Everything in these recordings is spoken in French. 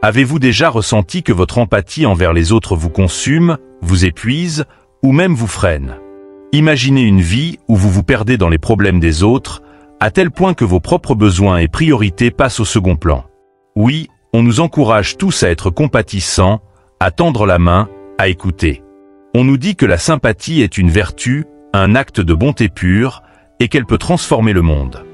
Avez-vous déjà ressenti que votre empathie envers les autres vous consume, vous épuise, ou même vous freine? Imaginez une vie où vous vous perdez dans les problèmes des autres, à tel point que vos propres besoins et priorités passent au second plan. Oui, on nous encourage tous à être compatissants, à tendre la main, à écouter. On nous dit que la sympathie est une vertu, un acte de bonté pure, et qu'elle peut transformer le monde.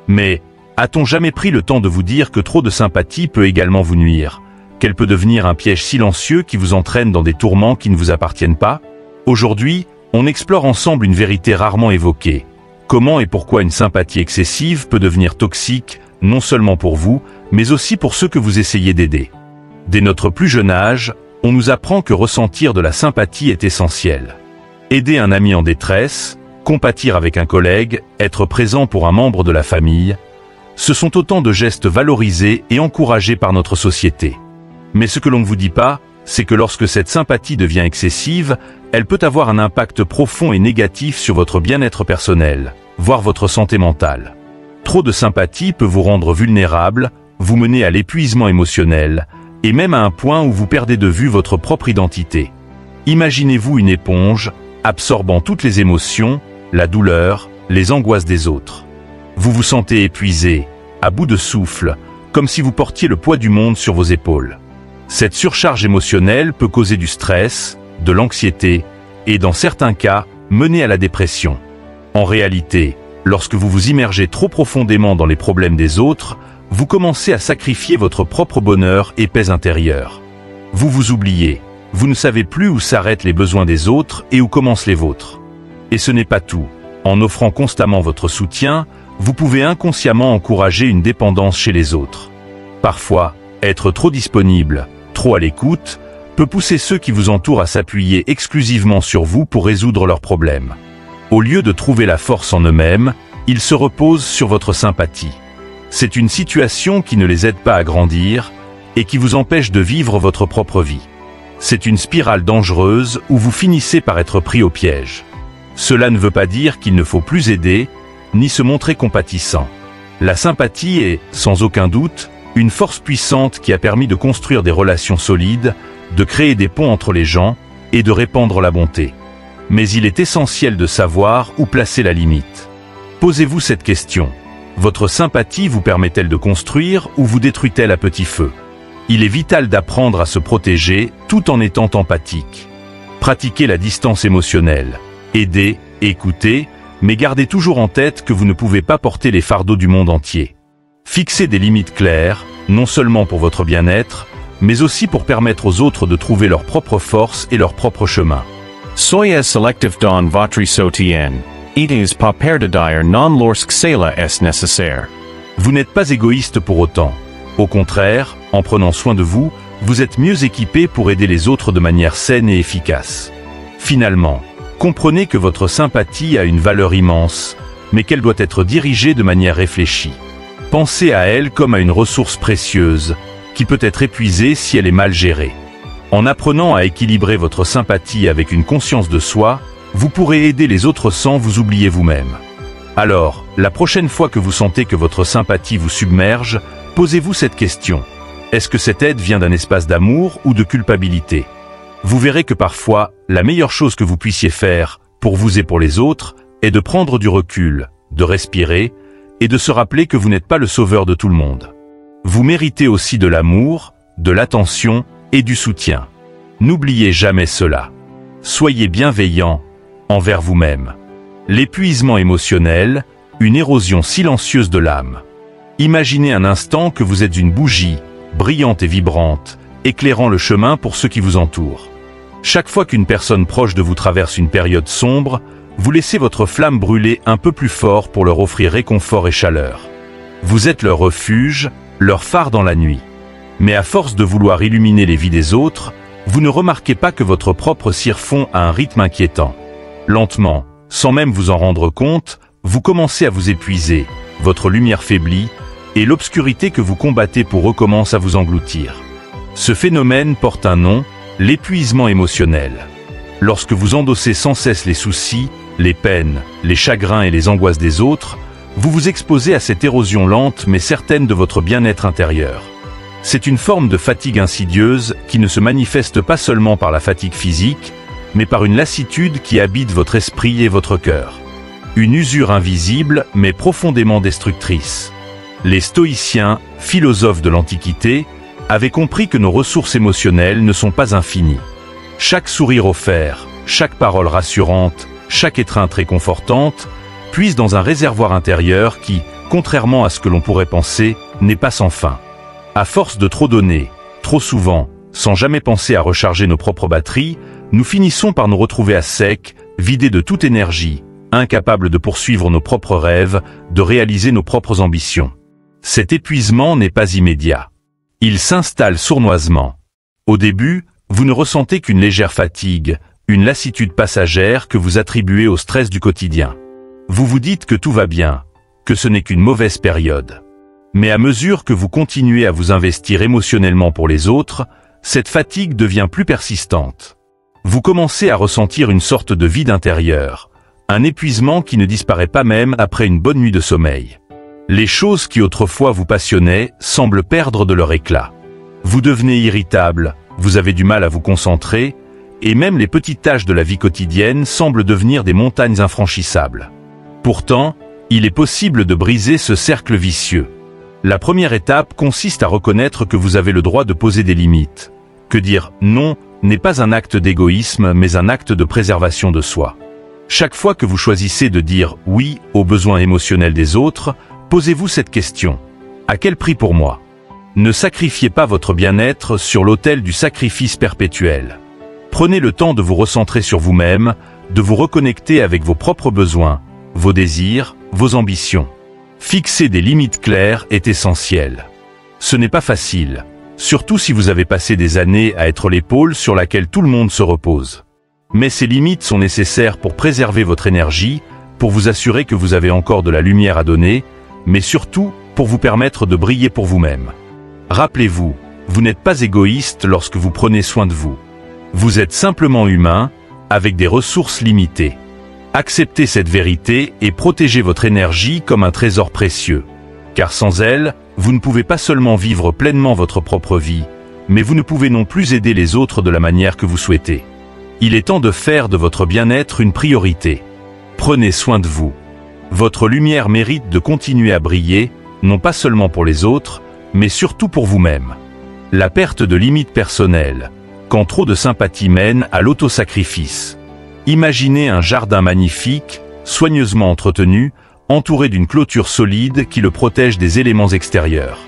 Mais, a-t-on jamais pris le temps de vous dire que trop de sympathie peut également vous nuire, qu'elle peut devenir un piège silencieux qui vous entraîne dans des tourments qui ne vous appartiennent pas? Aujourd'hui, on explore ensemble une vérité rarement évoquée. Comment et pourquoi une sympathie excessive peut devenir toxique, non seulement pour vous, mais aussi pour ceux que vous essayez d'aider. Dès notre plus jeune âge, on nous apprend que ressentir de la sympathie est essentiel. Aider un ami en détresse, compatir avec un collègue, être présent pour un membre de la famille, ce sont autant de gestes valorisés et encouragés par notre société. Mais ce que l'on ne vous dit pas, c'est que lorsque cette sympathie devient excessive, elle peut avoir un impact profond et négatif sur votre bien-être personnel, voire votre santé mentale. Trop de sympathie peut vous rendre vulnérable, vous mener à l'épuisement émotionnel, et même à un point où vous perdez de vue votre propre identité. Imaginez-vous une éponge, absorbant toutes les émotions, la douleur, les angoisses des autres. Vous vous sentez épuisé, à bout de souffle, comme si vous portiez le poids du monde sur vos épaules. Cette surcharge émotionnelle peut causer du stress, de l'anxiété, et dans certains cas, mener à la dépression. En réalité, lorsque vous vous immergez trop profondément dans les problèmes des autres, vous commencez à sacrifier votre propre bonheur et paix intérieure. Vous vous oubliez, vous ne savez plus où s'arrêtent les besoins des autres et où commencent les vôtres. Et ce n'est pas tout. En offrant constamment votre soutien, vous pouvez inconsciemment encourager une dépendance chez les autres. Parfois, être trop disponible, trop à l'écoute, peut pousser ceux qui vous entourent à s'appuyer exclusivement sur vous pour résoudre leurs problèmes. Au lieu de trouver la force en eux-mêmes, ils se reposent sur votre sympathie. C'est une situation qui ne les aide pas à grandir et qui vous empêche de vivre votre propre vie. C'est une spirale dangereuse où vous finissez par être pris au piège. Cela ne veut pas dire qu'il ne faut plus aider, ni se montrer compatissant. La sympathie est, sans aucun doute, une force puissante qui a permis de construire des relations solides, de créer des ponts entre les gens et de répandre la bonté. Mais il est essentiel de savoir où placer la limite. Posez-vous cette question. Votre sympathie vous permet-elle de construire ou vous détruit-elle à petit feu? Il est vital d'apprendre à se protéger tout en étant empathique. Pratiquez la distance émotionnelle. Aidez, écoutez, mais gardez toujours en tête que vous ne pouvez pas porter les fardeaux du monde entier. Fixez des limites claires, non seulement pour votre bien-être, mais aussi pour permettre aux autres de trouver leur propre force et leur propre chemin. Soyez selectif dans votre soutien. Idées pas perdre non lorsque cela est nécessaire. Vous n'êtes pas égoïste pour autant. Au contraire, en prenant soin de vous, vous êtes mieux équipé pour aider les autres de manière saine et efficace. Finalement, comprenez que votre sympathie a une valeur immense, mais qu'elle doit être dirigée de manière réfléchie. Pensez à elle comme à une ressource précieuse, qui peut être épuisée si elle est mal gérée. En apprenant à équilibrer votre sympathie avec une conscience de soi, vous pourrez aider les autres sans vous oublier vous-même. Alors, la prochaine fois que vous sentez que votre sympathie vous submerge, posez-vous cette question. Est-ce que cette aide vient d'un espace d'amour ou de culpabilité? Vous verrez que parfois, la meilleure chose que vous puissiez faire, pour vous et pour les autres, est de prendre du recul, de respirer, et de se rappeler que vous n'êtes pas le sauveur de tout le monde. Vous méritez aussi de l'amour, de l'attention et du soutien. N'oubliez jamais cela. Soyez bienveillant envers vous-même. L'épuisement émotionnel, une érosion silencieuse de l'âme. Imaginez un instant que vous êtes une bougie, brillante et vibrante, éclairant le chemin pour ceux qui vous entourent. Chaque fois qu'une personne proche de vous traverse une période sombre, vous laissez votre flamme brûler un peu plus fort pour leur offrir réconfort et chaleur. Vous êtes leur refuge, leur phare dans la nuit. Mais à force de vouloir illuminer les vies des autres, vous ne remarquez pas que votre propre cire fond à un rythme inquiétant. Lentement, sans même vous en rendre compte, vous commencez à vous épuiser, votre lumière faiblit, et l'obscurité que vous combattez pour eux commence à vous engloutir. Ce phénomène porte un nom, l'épuisement émotionnel. Lorsque vous endossez sans cesse les soucis, les peines, les chagrins et les angoisses des autres, vous vous exposez à cette érosion lente mais certaine de votre bien-être intérieur. C'est une forme de fatigue insidieuse qui ne se manifeste pas seulement par la fatigue physique, mais par une lassitude qui habite votre esprit et votre cœur. Une usure invisible, mais profondément destructrice. Les stoïciens, philosophes de l'Antiquité, avaient compris que nos ressources émotionnelles ne sont pas infinies. Chaque sourire offert, chaque parole rassurante, chaque étreinte réconfortante, puise dans un réservoir intérieur qui, contrairement à ce que l'on pourrait penser, n'est pas sans fin. À force de trop donner, trop souvent, sans jamais penser à recharger nos propres batteries, nous finissons par nous retrouver à sec, vidés de toute énergie, incapables de poursuivre nos propres rêves, de réaliser nos propres ambitions. Cet épuisement n'est pas immédiat. Il s'installe sournoisement. Au début, vous ne ressentez qu'une légère fatigue, une lassitude passagère que vous attribuez au stress du quotidien. Vous vous dites que tout va bien, que ce n'est qu'une mauvaise période. Mais à mesure que vous continuez à vous investir émotionnellement pour les autres, cette fatigue devient plus persistante. Vous commencez à ressentir une sorte de vide intérieur, un épuisement qui ne disparaît pas même après une bonne nuit de sommeil. Les choses qui autrefois vous passionnaient semblent perdre de leur éclat. Vous devenez irritable, vous avez du mal à vous concentrer, et même les petites tâches de la vie quotidienne semblent devenir des montagnes infranchissables. Pourtant, il est possible de briser ce cercle vicieux. La première étape consiste à reconnaître que vous avez le droit de poser des limites, que dire non n'est pas un acte d'égoïsme mais un acte de préservation de soi. Chaque fois que vous choisissez de dire oui aux besoins émotionnels des autres, posez-vous cette question. À quel prix pour moi? Ne sacrifiez pas votre bien-être sur l'autel du sacrifice perpétuel. Prenez le temps de vous recentrer sur vous-même, de vous reconnecter avec vos propres besoins, vos désirs, vos ambitions. Fixer des limites claires est essentiel. Ce n'est pas facile, surtout si vous avez passé des années à être l'épaule sur laquelle tout le monde se repose. Mais ces limites sont nécessaires pour préserver votre énergie, pour vous assurer que vous avez encore de la lumière à donner, mais surtout pour vous permettre de briller pour vous-même. Rappelez-vous, vous n'êtes pas égoïste lorsque vous prenez soin de vous. Vous êtes simplement humain, avec des ressources limitées. Acceptez cette vérité et protégez votre énergie comme un trésor précieux. Car sans elle, vous ne pouvez pas seulement vivre pleinement votre propre vie, mais vous ne pouvez non plus aider les autres de la manière que vous souhaitez. Il est temps de faire de votre bien-être une priorité. Prenez soin de vous. Votre lumière mérite de continuer à briller, non pas seulement pour les autres, mais surtout pour vous-même. La perte de limites personnelles, quand trop de sympathie mène à l'autosacrifice. Imaginez un jardin magnifique, soigneusement entretenu, entouré d'une clôture solide qui le protège des éléments extérieurs.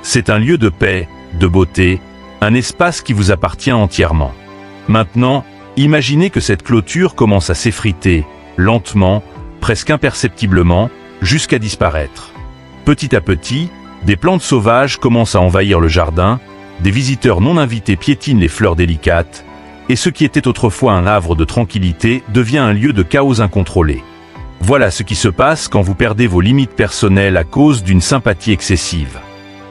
C'est un lieu de paix, de beauté, un espace qui vous appartient entièrement. Maintenant, imaginez que cette clôture commence à s'effriter, lentement, presque imperceptiblement, jusqu'à disparaître. Petit à petit, des plantes sauvages commencent à envahir le jardin, des visiteurs non invités piétinent les fleurs délicates, et ce qui était autrefois un havre de tranquillité devient un lieu de chaos incontrôlé. Voilà ce qui se passe quand vous perdez vos limites personnelles à cause d'une sympathie excessive.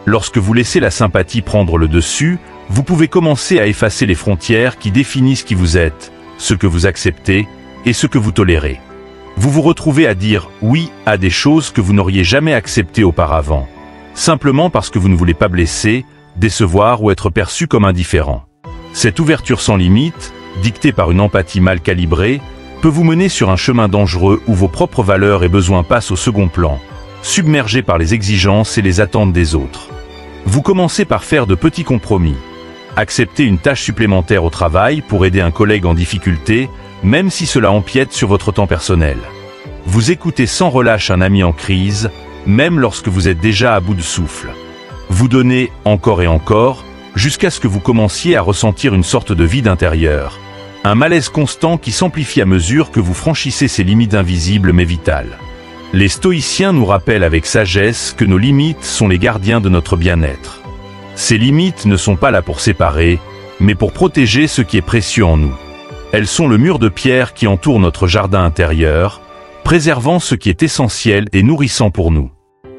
Lorsque vous laissez la sympathie prendre le dessus, vous pouvez commencer à effacer les frontières qui définissent qui vous êtes, ce que vous acceptez et ce que vous tolérez. Vous vous retrouvez à dire oui à des choses que vous n'auriez jamais acceptées auparavant, simplement parce que vous ne voulez pas blesser, décevoir ou être perçu comme indifférent. Cette ouverture sans limite, dictée par une empathie mal calibrée, peut vous mener sur un chemin dangereux où vos propres valeurs et besoins passent au second plan, submergés par les exigences et les attentes des autres. Vous commencez par faire de petits compromis. Accepter une tâche supplémentaire au travail pour aider un collègue en difficulté, même si cela empiète sur votre temps personnel. Vous écoutez sans relâche un ami en crise, même lorsque vous êtes déjà à bout de souffle. Vous donnez encore et encore, jusqu'à ce que vous commenciez à ressentir une sorte de vide intérieur. Un malaise constant qui s'amplifie à mesure que vous franchissez ces limites invisibles mais vitales. Les stoïciens nous rappellent avec sagesse que nos limites sont les gardiens de notre bien-être. Ces limites ne sont pas là pour séparer, mais pour protéger ce qui est précieux en nous. Elles sont le mur de pierre qui entoure notre jardin intérieur, préservant ce qui est essentiel et nourrissant pour nous.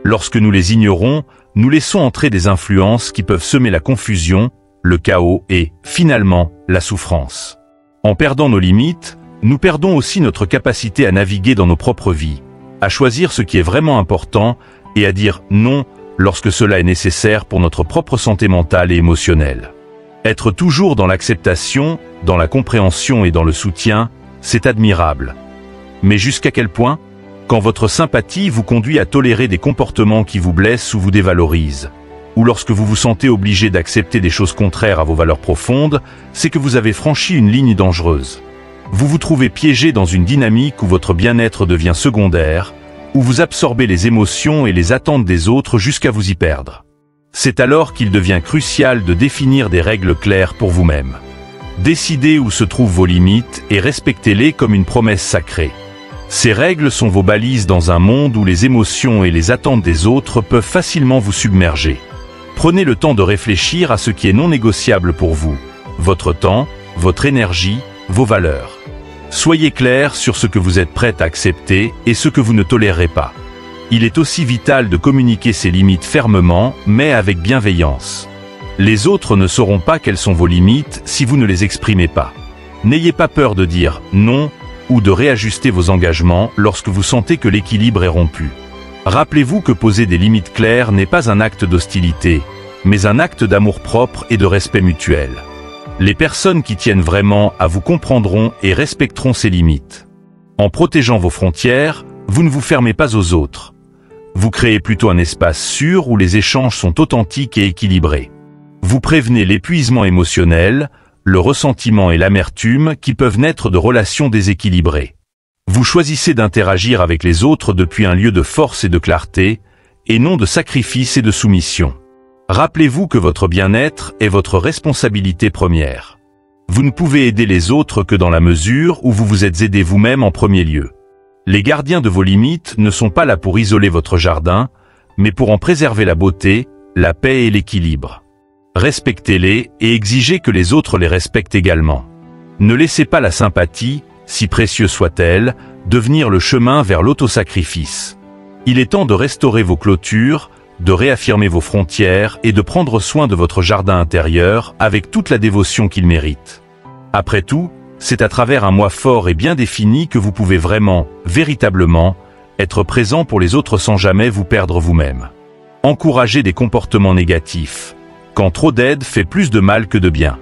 Lorsque nous les ignorons, nous laissons entrer des influences qui peuvent semer la confusion, le chaos et, finalement, la souffrance. En perdant nos limites, nous perdons aussi notre capacité à naviguer dans nos propres vies, à choisir ce qui est vraiment important et à dire non lorsque cela est nécessaire pour notre propre santé mentale et émotionnelle. Être toujours dans l'acceptation, dans la compréhension et dans le soutien, c'est admirable. Mais jusqu'à quel point? Quand votre sympathie vous conduit à tolérer des comportements qui vous blessent ou vous dévalorisent, ou lorsque vous vous sentez obligé d'accepter des choses contraires à vos valeurs profondes, c'est que vous avez franchi une ligne dangereuse. Vous vous trouvez piégé dans une dynamique où votre bien-être devient secondaire, où vous absorbez les émotions et les attentes des autres jusqu'à vous y perdre. C'est alors qu'il devient crucial de définir des règles claires pour vous-même. Décidez où se trouvent vos limites et respectez-les comme une promesse sacrée. Ces règles sont vos balises dans un monde où les émotions et les attentes des autres peuvent facilement vous submerger. Prenez le temps de réfléchir à ce qui est non négociable pour vous, votre temps, votre énergie, vos valeurs. Soyez clair sur ce que vous êtes prêt à accepter et ce que vous ne tolérerez pas. Il est aussi vital de communiquer ces limites fermement, mais avec bienveillance. Les autres ne sauront pas quelles sont vos limites si vous ne les exprimez pas. N'ayez pas peur de dire non ou de réajuster vos engagements lorsque vous sentez que l'équilibre est rompu. Rappelez-vous que poser des limites claires n'est pas un acte d'hostilité, mais un acte d'amour-propre et de respect mutuel. Les personnes qui tiennent vraiment à vous comprendront et respecteront ces limites. En protégeant vos frontières, vous ne vous fermez pas aux autres. Vous créez plutôt un espace sûr où les échanges sont authentiques et équilibrés. Vous prévenez l'épuisement émotionnel, le ressentiment et l'amertume qui peuvent naître de relations déséquilibrées. Vous choisissez d'interagir avec les autres depuis un lieu de force et de clarté, et non de sacrifice et de soumission. Rappelez-vous que votre bien-être est votre responsabilité première. Vous ne pouvez aider les autres que dans la mesure où vous vous êtes aidé vous-même en premier lieu. Les gardiens de vos limites ne sont pas là pour isoler votre jardin, mais pour en préserver la beauté, la paix et l'équilibre. Respectez-les et exigez que les autres les respectent également. Ne laissez pas la sympathie, si précieuse soit-elle, devenir le chemin vers l'autosacrifice. Il est temps de restaurer vos clôtures, de réaffirmer vos frontières et de prendre soin de votre jardin intérieur avec toute la dévotion qu'il mérite. Après tout, c'est à travers un moi fort et bien défini que vous pouvez vraiment, véritablement, être présent pour les autres sans jamais vous perdre vous-même. Encouragez des comportements négatifs, quand trop d'aide fait plus de mal que de bien.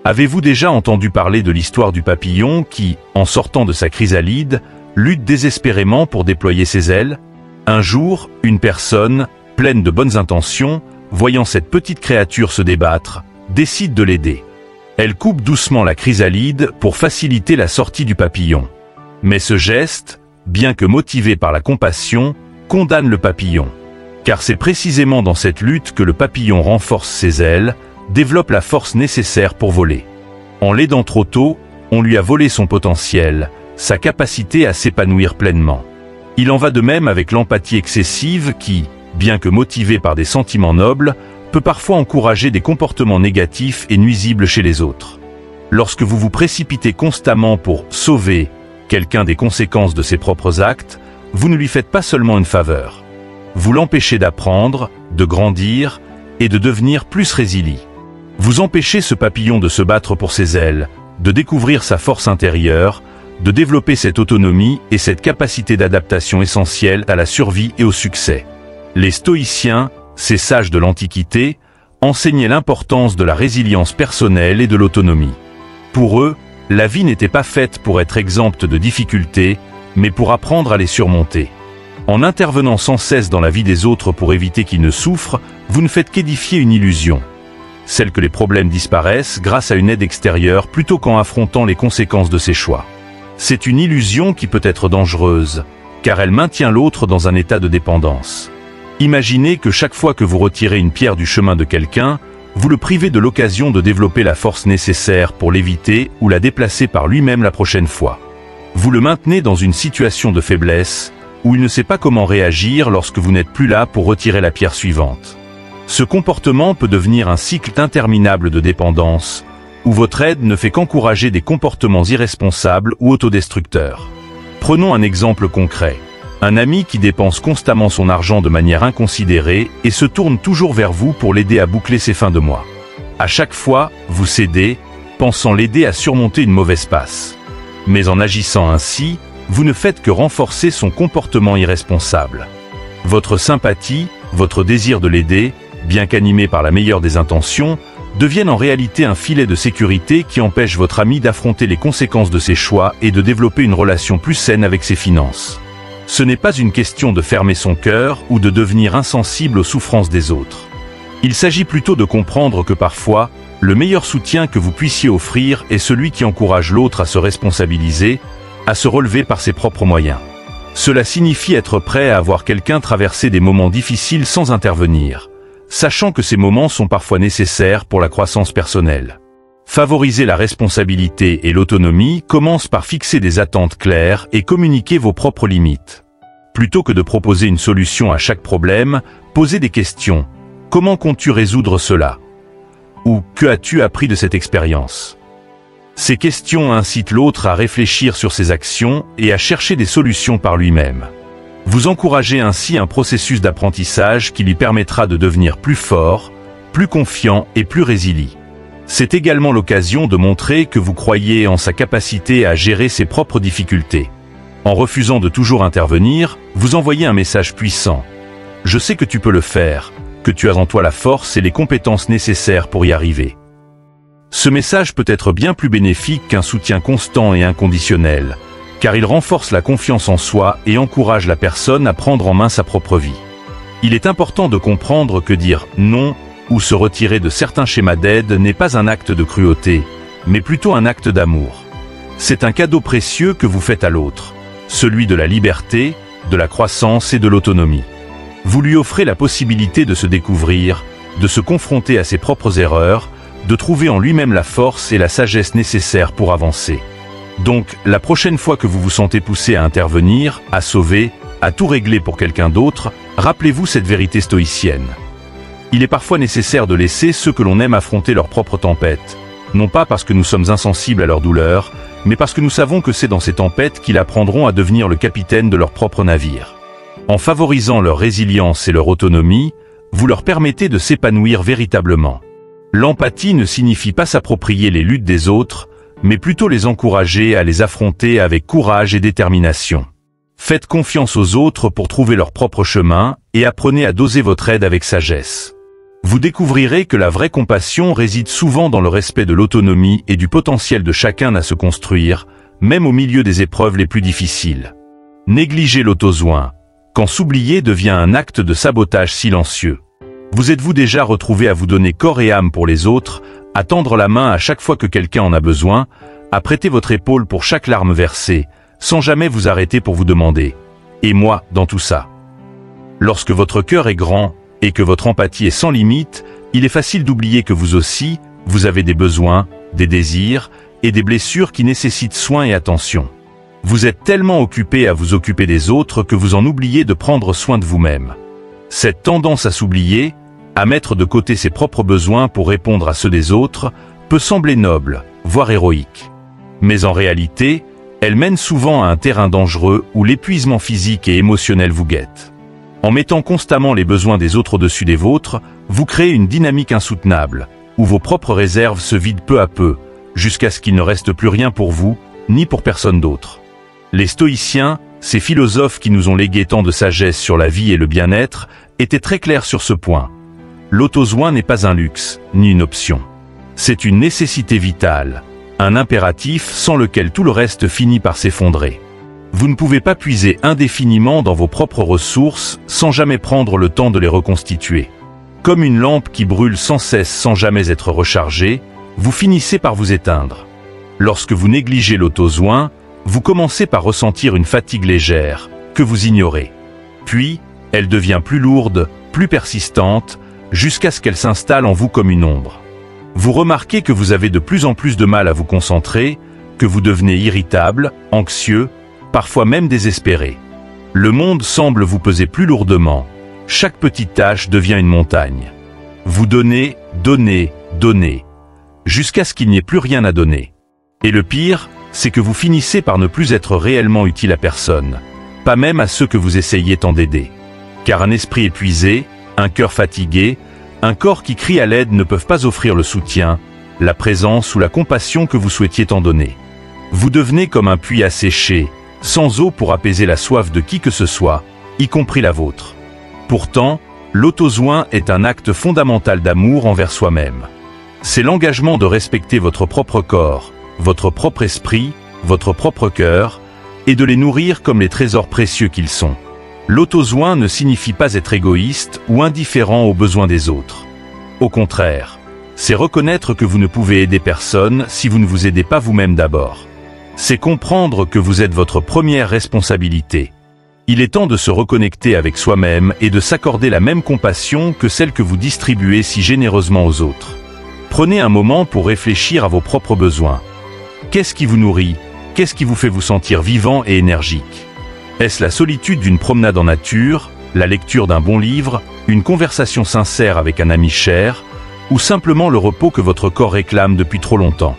Avez-vous déjà entendu parler de l'histoire du papillon qui, en sortant de sa chrysalide, lutte désespérément pour déployer ses ailes? Un jour, une personne, pleine de bonnes intentions, voyant cette petite créature se débattre, décide de l'aider. Elle coupe doucement la chrysalide pour faciliter la sortie du papillon. Mais ce geste, bien que motivé par la compassion, condamne le papillon. Car c'est précisément dans cette lutte que le papillon renforce ses ailes, développe la force nécessaire pour voler. En l'aidant trop tôt, on lui a volé son potentiel, sa capacité à s'épanouir pleinement. Il en va de même avec l'empathie excessive qui, bien que motivée par des sentiments nobles, peut parfois encourager des comportements négatifs et nuisibles chez les autres. Lorsque vous vous précipitez constamment pour sauver quelqu'un des conséquences de ses propres actes, vous ne lui faites pas seulement une faveur. Vous l'empêchez d'apprendre, de grandir et de devenir plus résilient. Vous empêchez ce papillon de se battre pour ses ailes, de découvrir sa force intérieure, de développer cette autonomie et cette capacité d'adaptation essentielle à la survie et au succès. Les stoïciens, ces sages de l'Antiquité, enseignaient l'importance de la résilience personnelle et de l'autonomie. Pour eux, la vie n'était pas faite pour être exempte de difficultés, mais pour apprendre à les surmonter. En intervenant sans cesse dans la vie des autres pour éviter qu'ils ne souffrent, vous ne faites qu'édifier une illusion. Celle que les problèmes disparaissent grâce à une aide extérieure plutôt qu'en affrontant les conséquences de ses choix. C'est une illusion qui peut être dangereuse, car elle maintient l'autre dans un état de dépendance. Imaginez que chaque fois que vous retirez une pierre du chemin de quelqu'un, vous le privez de l'occasion de développer la force nécessaire pour l'éviter ou la déplacer par lui-même la prochaine fois. Vous le maintenez dans une situation de faiblesse, où il ne sait pas comment réagir lorsque vous n'êtes plus là pour retirer la pierre suivante. Ce comportement peut devenir un cycle interminable de dépendance, où votre aide ne fait qu'encourager des comportements irresponsables ou autodestructeurs. Prenons un exemple concret. Un ami qui dépense constamment son argent de manière inconsidérée et se tourne toujours vers vous pour l'aider à boucler ses fins de mois. À chaque fois, vous cédez, pensant l'aider à surmonter une mauvaise passe. Mais en agissant ainsi, vous ne faites que renforcer son comportement irresponsable. Votre sympathie, votre désir de l'aider, bien qu'animé par la meilleure des intentions, devienne en réalité un filet de sécurité qui empêche votre ami d'affronter les conséquences de ses choix et de développer une relation plus saine avec ses finances. Ce n'est pas une question de fermer son cœur ou de devenir insensible aux souffrances des autres. Il s'agit plutôt de comprendre que parfois, le meilleur soutien que vous puissiez offrir est celui qui encourage l'autre à se responsabiliser, à se relever par ses propres moyens. Cela signifie être prêt à voir quelqu'un traverser des moments difficiles sans intervenir, sachant que ces moments sont parfois nécessaires pour la croissance personnelle. Favoriser la responsabilité et l'autonomie commence par fixer des attentes claires et communiquer vos propres limites. Plutôt que de proposer une solution à chaque problème, posez des questions. Comment comptes-tu résoudre cela? Ou que as-tu appris de cette expérience? Ces questions incitent l'autre à réfléchir sur ses actions et à chercher des solutions par lui-même. Vous encouragez ainsi un processus d'apprentissage qui lui permettra de devenir plus fort, plus confiant et plus résilient. C'est également l'occasion de montrer que vous croyez en sa capacité à gérer ses propres difficultés. En refusant de toujours intervenir, vous envoyez un message puissant. Je sais que tu peux le faire, que tu as en toi la force et les compétences nécessaires pour y arriver. Ce message peut être bien plus bénéfique qu'un soutien constant et inconditionnel, car il renforce la confiance en soi et encourage la personne à prendre en main sa propre vie. Il est important de comprendre que dire non ou se retirer de certains schémas d'aide n'est pas un acte de cruauté, mais plutôt un acte d'amour. C'est un cadeau précieux que vous faites à l'autre, celui de la liberté, de la croissance et de l'autonomie. Vous lui offrez la possibilité de se découvrir, de se confronter à ses propres erreurs, de trouver en lui-même la force et la sagesse nécessaires pour avancer. Donc, la prochaine fois que vous vous sentez poussé à intervenir, à sauver, à tout régler pour quelqu'un d'autre, rappelez-vous cette vérité stoïcienne. Il est parfois nécessaire de laisser ceux que l'on aime affronter leurs propres tempêtes, non pas parce que nous sommes insensibles à leur douleur, mais parce que nous savons que c'est dans ces tempêtes qu'ils apprendront à devenir le capitaine de leur propre navire. En favorisant leur résilience et leur autonomie, vous leur permettez de s'épanouir véritablement. L'empathie ne signifie pas s'approprier les luttes des autres, mais plutôt les encourager à les affronter avec courage et détermination. Faites confiance aux autres pour trouver leur propre chemin et apprenez à doser votre aide avec sagesse. Vous découvrirez que la vraie compassion réside souvent dans le respect de l'autonomie et du potentiel de chacun à se construire, même au milieu des épreuves les plus difficiles. Négligez l'autosoin, quand s'oublier devient un acte de sabotage silencieux. Vous êtes-vous déjà retrouvé à vous donner corps et âme pour les autres, à tendre la main à chaque fois que quelqu'un en a besoin, à prêter votre épaule pour chaque larme versée, sans jamais vous arrêter pour vous demander « Et moi, dans tout ça ?» Lorsque votre cœur est grand et que votre empathie est sans limite, il est facile d'oublier que vous aussi, vous avez des besoins, des désirs et des blessures qui nécessitent soin et attention. Vous êtes tellement occupé à vous occuper des autres que vous en oubliez de prendre soin de vous-même. Cette tendance à s'oublier, à mettre de côté ses propres besoins pour répondre à ceux des autres, peut sembler noble, voire héroïque. Mais en réalité, elle mène souvent à un terrain dangereux où l'épuisement physique et émotionnel vous guette. En mettant constamment les besoins des autres au-dessus des vôtres, vous créez une dynamique insoutenable, où vos propres réserves se vident peu à peu, jusqu'à ce qu'il ne reste plus rien pour vous, ni pour personne d'autre. Les stoïciens, ces philosophes qui nous ont légué tant de sagesse sur la vie et le bien-être, étaient très clairs sur ce point. L'autosoin n'est pas un luxe, ni une option. C'est une nécessité vitale, un impératif sans lequel tout le reste finit par s'effondrer. Vous ne pouvez pas puiser indéfiniment dans vos propres ressources sans jamais prendre le temps de les reconstituer. Comme une lampe qui brûle sans cesse sans jamais être rechargée, vous finissez par vous éteindre. Lorsque vous négligez l'autosoin, vous commencez par ressentir une fatigue légère, que vous ignorez. Puis, elle devient plus lourde, plus persistante, jusqu'à ce qu'elle s'installe en vous comme une ombre. Vous remarquez que vous avez de plus en plus de mal à vous concentrer, que vous devenez irritable, anxieux, parfois même désespéré. Le monde semble vous peser plus lourdement. Chaque petite tâche devient une montagne. Vous donnez, donnez, donnez, jusqu'à ce qu'il n'y ait plus rien à donner. Et le pire, c'est que vous finissez par ne plus être réellement utile à personne, pas même à ceux que vous essayez tant d'aider. Car un esprit épuisé, un cœur fatigué, un corps qui crie à l'aide ne peuvent pas offrir le soutien, la présence ou la compassion que vous souhaitiez tant donner. Vous devenez comme un puits asséché, sans eau pour apaiser la soif de qui que ce soit, y compris la vôtre. Pourtant, L'auto-soin est un acte fondamental d'amour envers soi-même. C'est l'engagement de respecter votre propre corps, votre propre esprit, votre propre cœur, et de les nourrir comme les trésors précieux qu'ils sont. L'auto-soin ne signifie pas être égoïste ou indifférent aux besoins des autres. Au contraire, c'est reconnaître que vous ne pouvez aider personne si vous ne vous aidez pas vous-même d'abord. C'est comprendre que vous êtes votre première responsabilité. Il est temps de se reconnecter avec soi-même et de s'accorder la même compassion que celle que vous distribuez si généreusement aux autres. Prenez un moment pour réfléchir à vos propres besoins. Qu'est-ce qui vous nourrit? Qu'est-ce qui vous fait vous sentir vivant et énergique? Est-ce la solitude d'une promenade en nature, la lecture d'un bon livre, une conversation sincère avec un ami cher, ou simplement le repos que votre corps réclame depuis trop longtemps?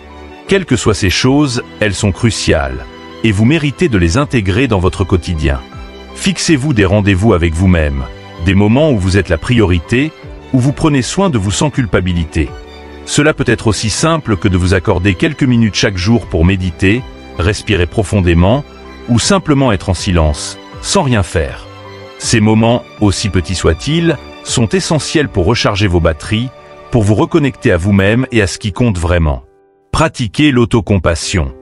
Quelles que soient ces choses, elles sont cruciales, et vous méritez de les intégrer dans votre quotidien. Fixez-vous des rendez-vous avec vous-même, des moments où vous êtes la priorité, où vous prenez soin de vous sans culpabilité. Cela peut être aussi simple que de vous accorder quelques minutes chaque jour pour méditer, respirer profondément, ou simplement être en silence, sans rien faire. Ces moments, aussi petits soient-ils, sont essentiels pour recharger vos batteries, pour vous reconnecter à vous-même et à ce qui compte vraiment. Pratiquez l'autocompassion.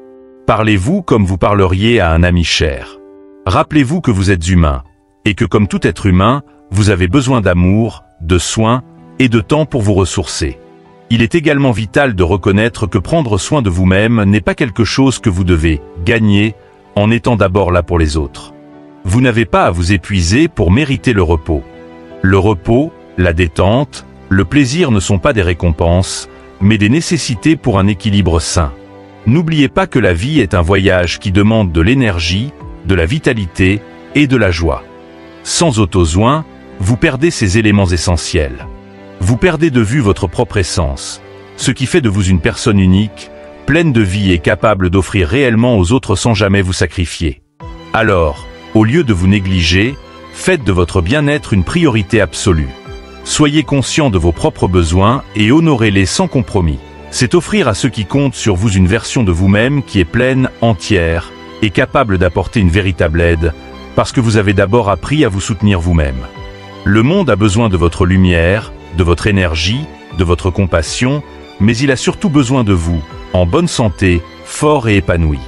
Parlez-vous comme vous parleriez à un ami cher. Rappelez-vous que vous êtes humain, et que comme tout être humain, vous avez besoin d'amour, de soins et de temps pour vous ressourcer. Il est également vital de reconnaître que prendre soin de vous-même n'est pas quelque chose que vous devez gagner en étant d'abord là pour les autres. Vous n'avez pas à vous épuiser pour mériter le repos. Le repos, la détente, le plaisir ne sont pas des récompenses, mais des nécessités pour un équilibre sain. N'oubliez pas que la vie est un voyage qui demande de l'énergie, de la vitalité et de la joie. Sans auto-soin, vous perdez ces éléments essentiels. Vous perdez de vue votre propre essence, ce qui fait de vous une personne unique, pleine de vie et capable d'offrir réellement aux autres sans jamais vous sacrifier. Alors, au lieu de vous négliger, faites de votre bien-être une priorité absolue. Soyez conscient de vos propres besoins et honorez-les sans compromis. C'est offrir à ceux qui comptent sur vous une version de vous-même qui est pleine, entière et capable d'apporter une véritable aide, parce que vous avez d'abord appris à vous soutenir vous-même. Le monde a besoin de votre lumière, de votre énergie, de votre compassion, mais il a surtout besoin de vous, en bonne santé, fort et épanoui.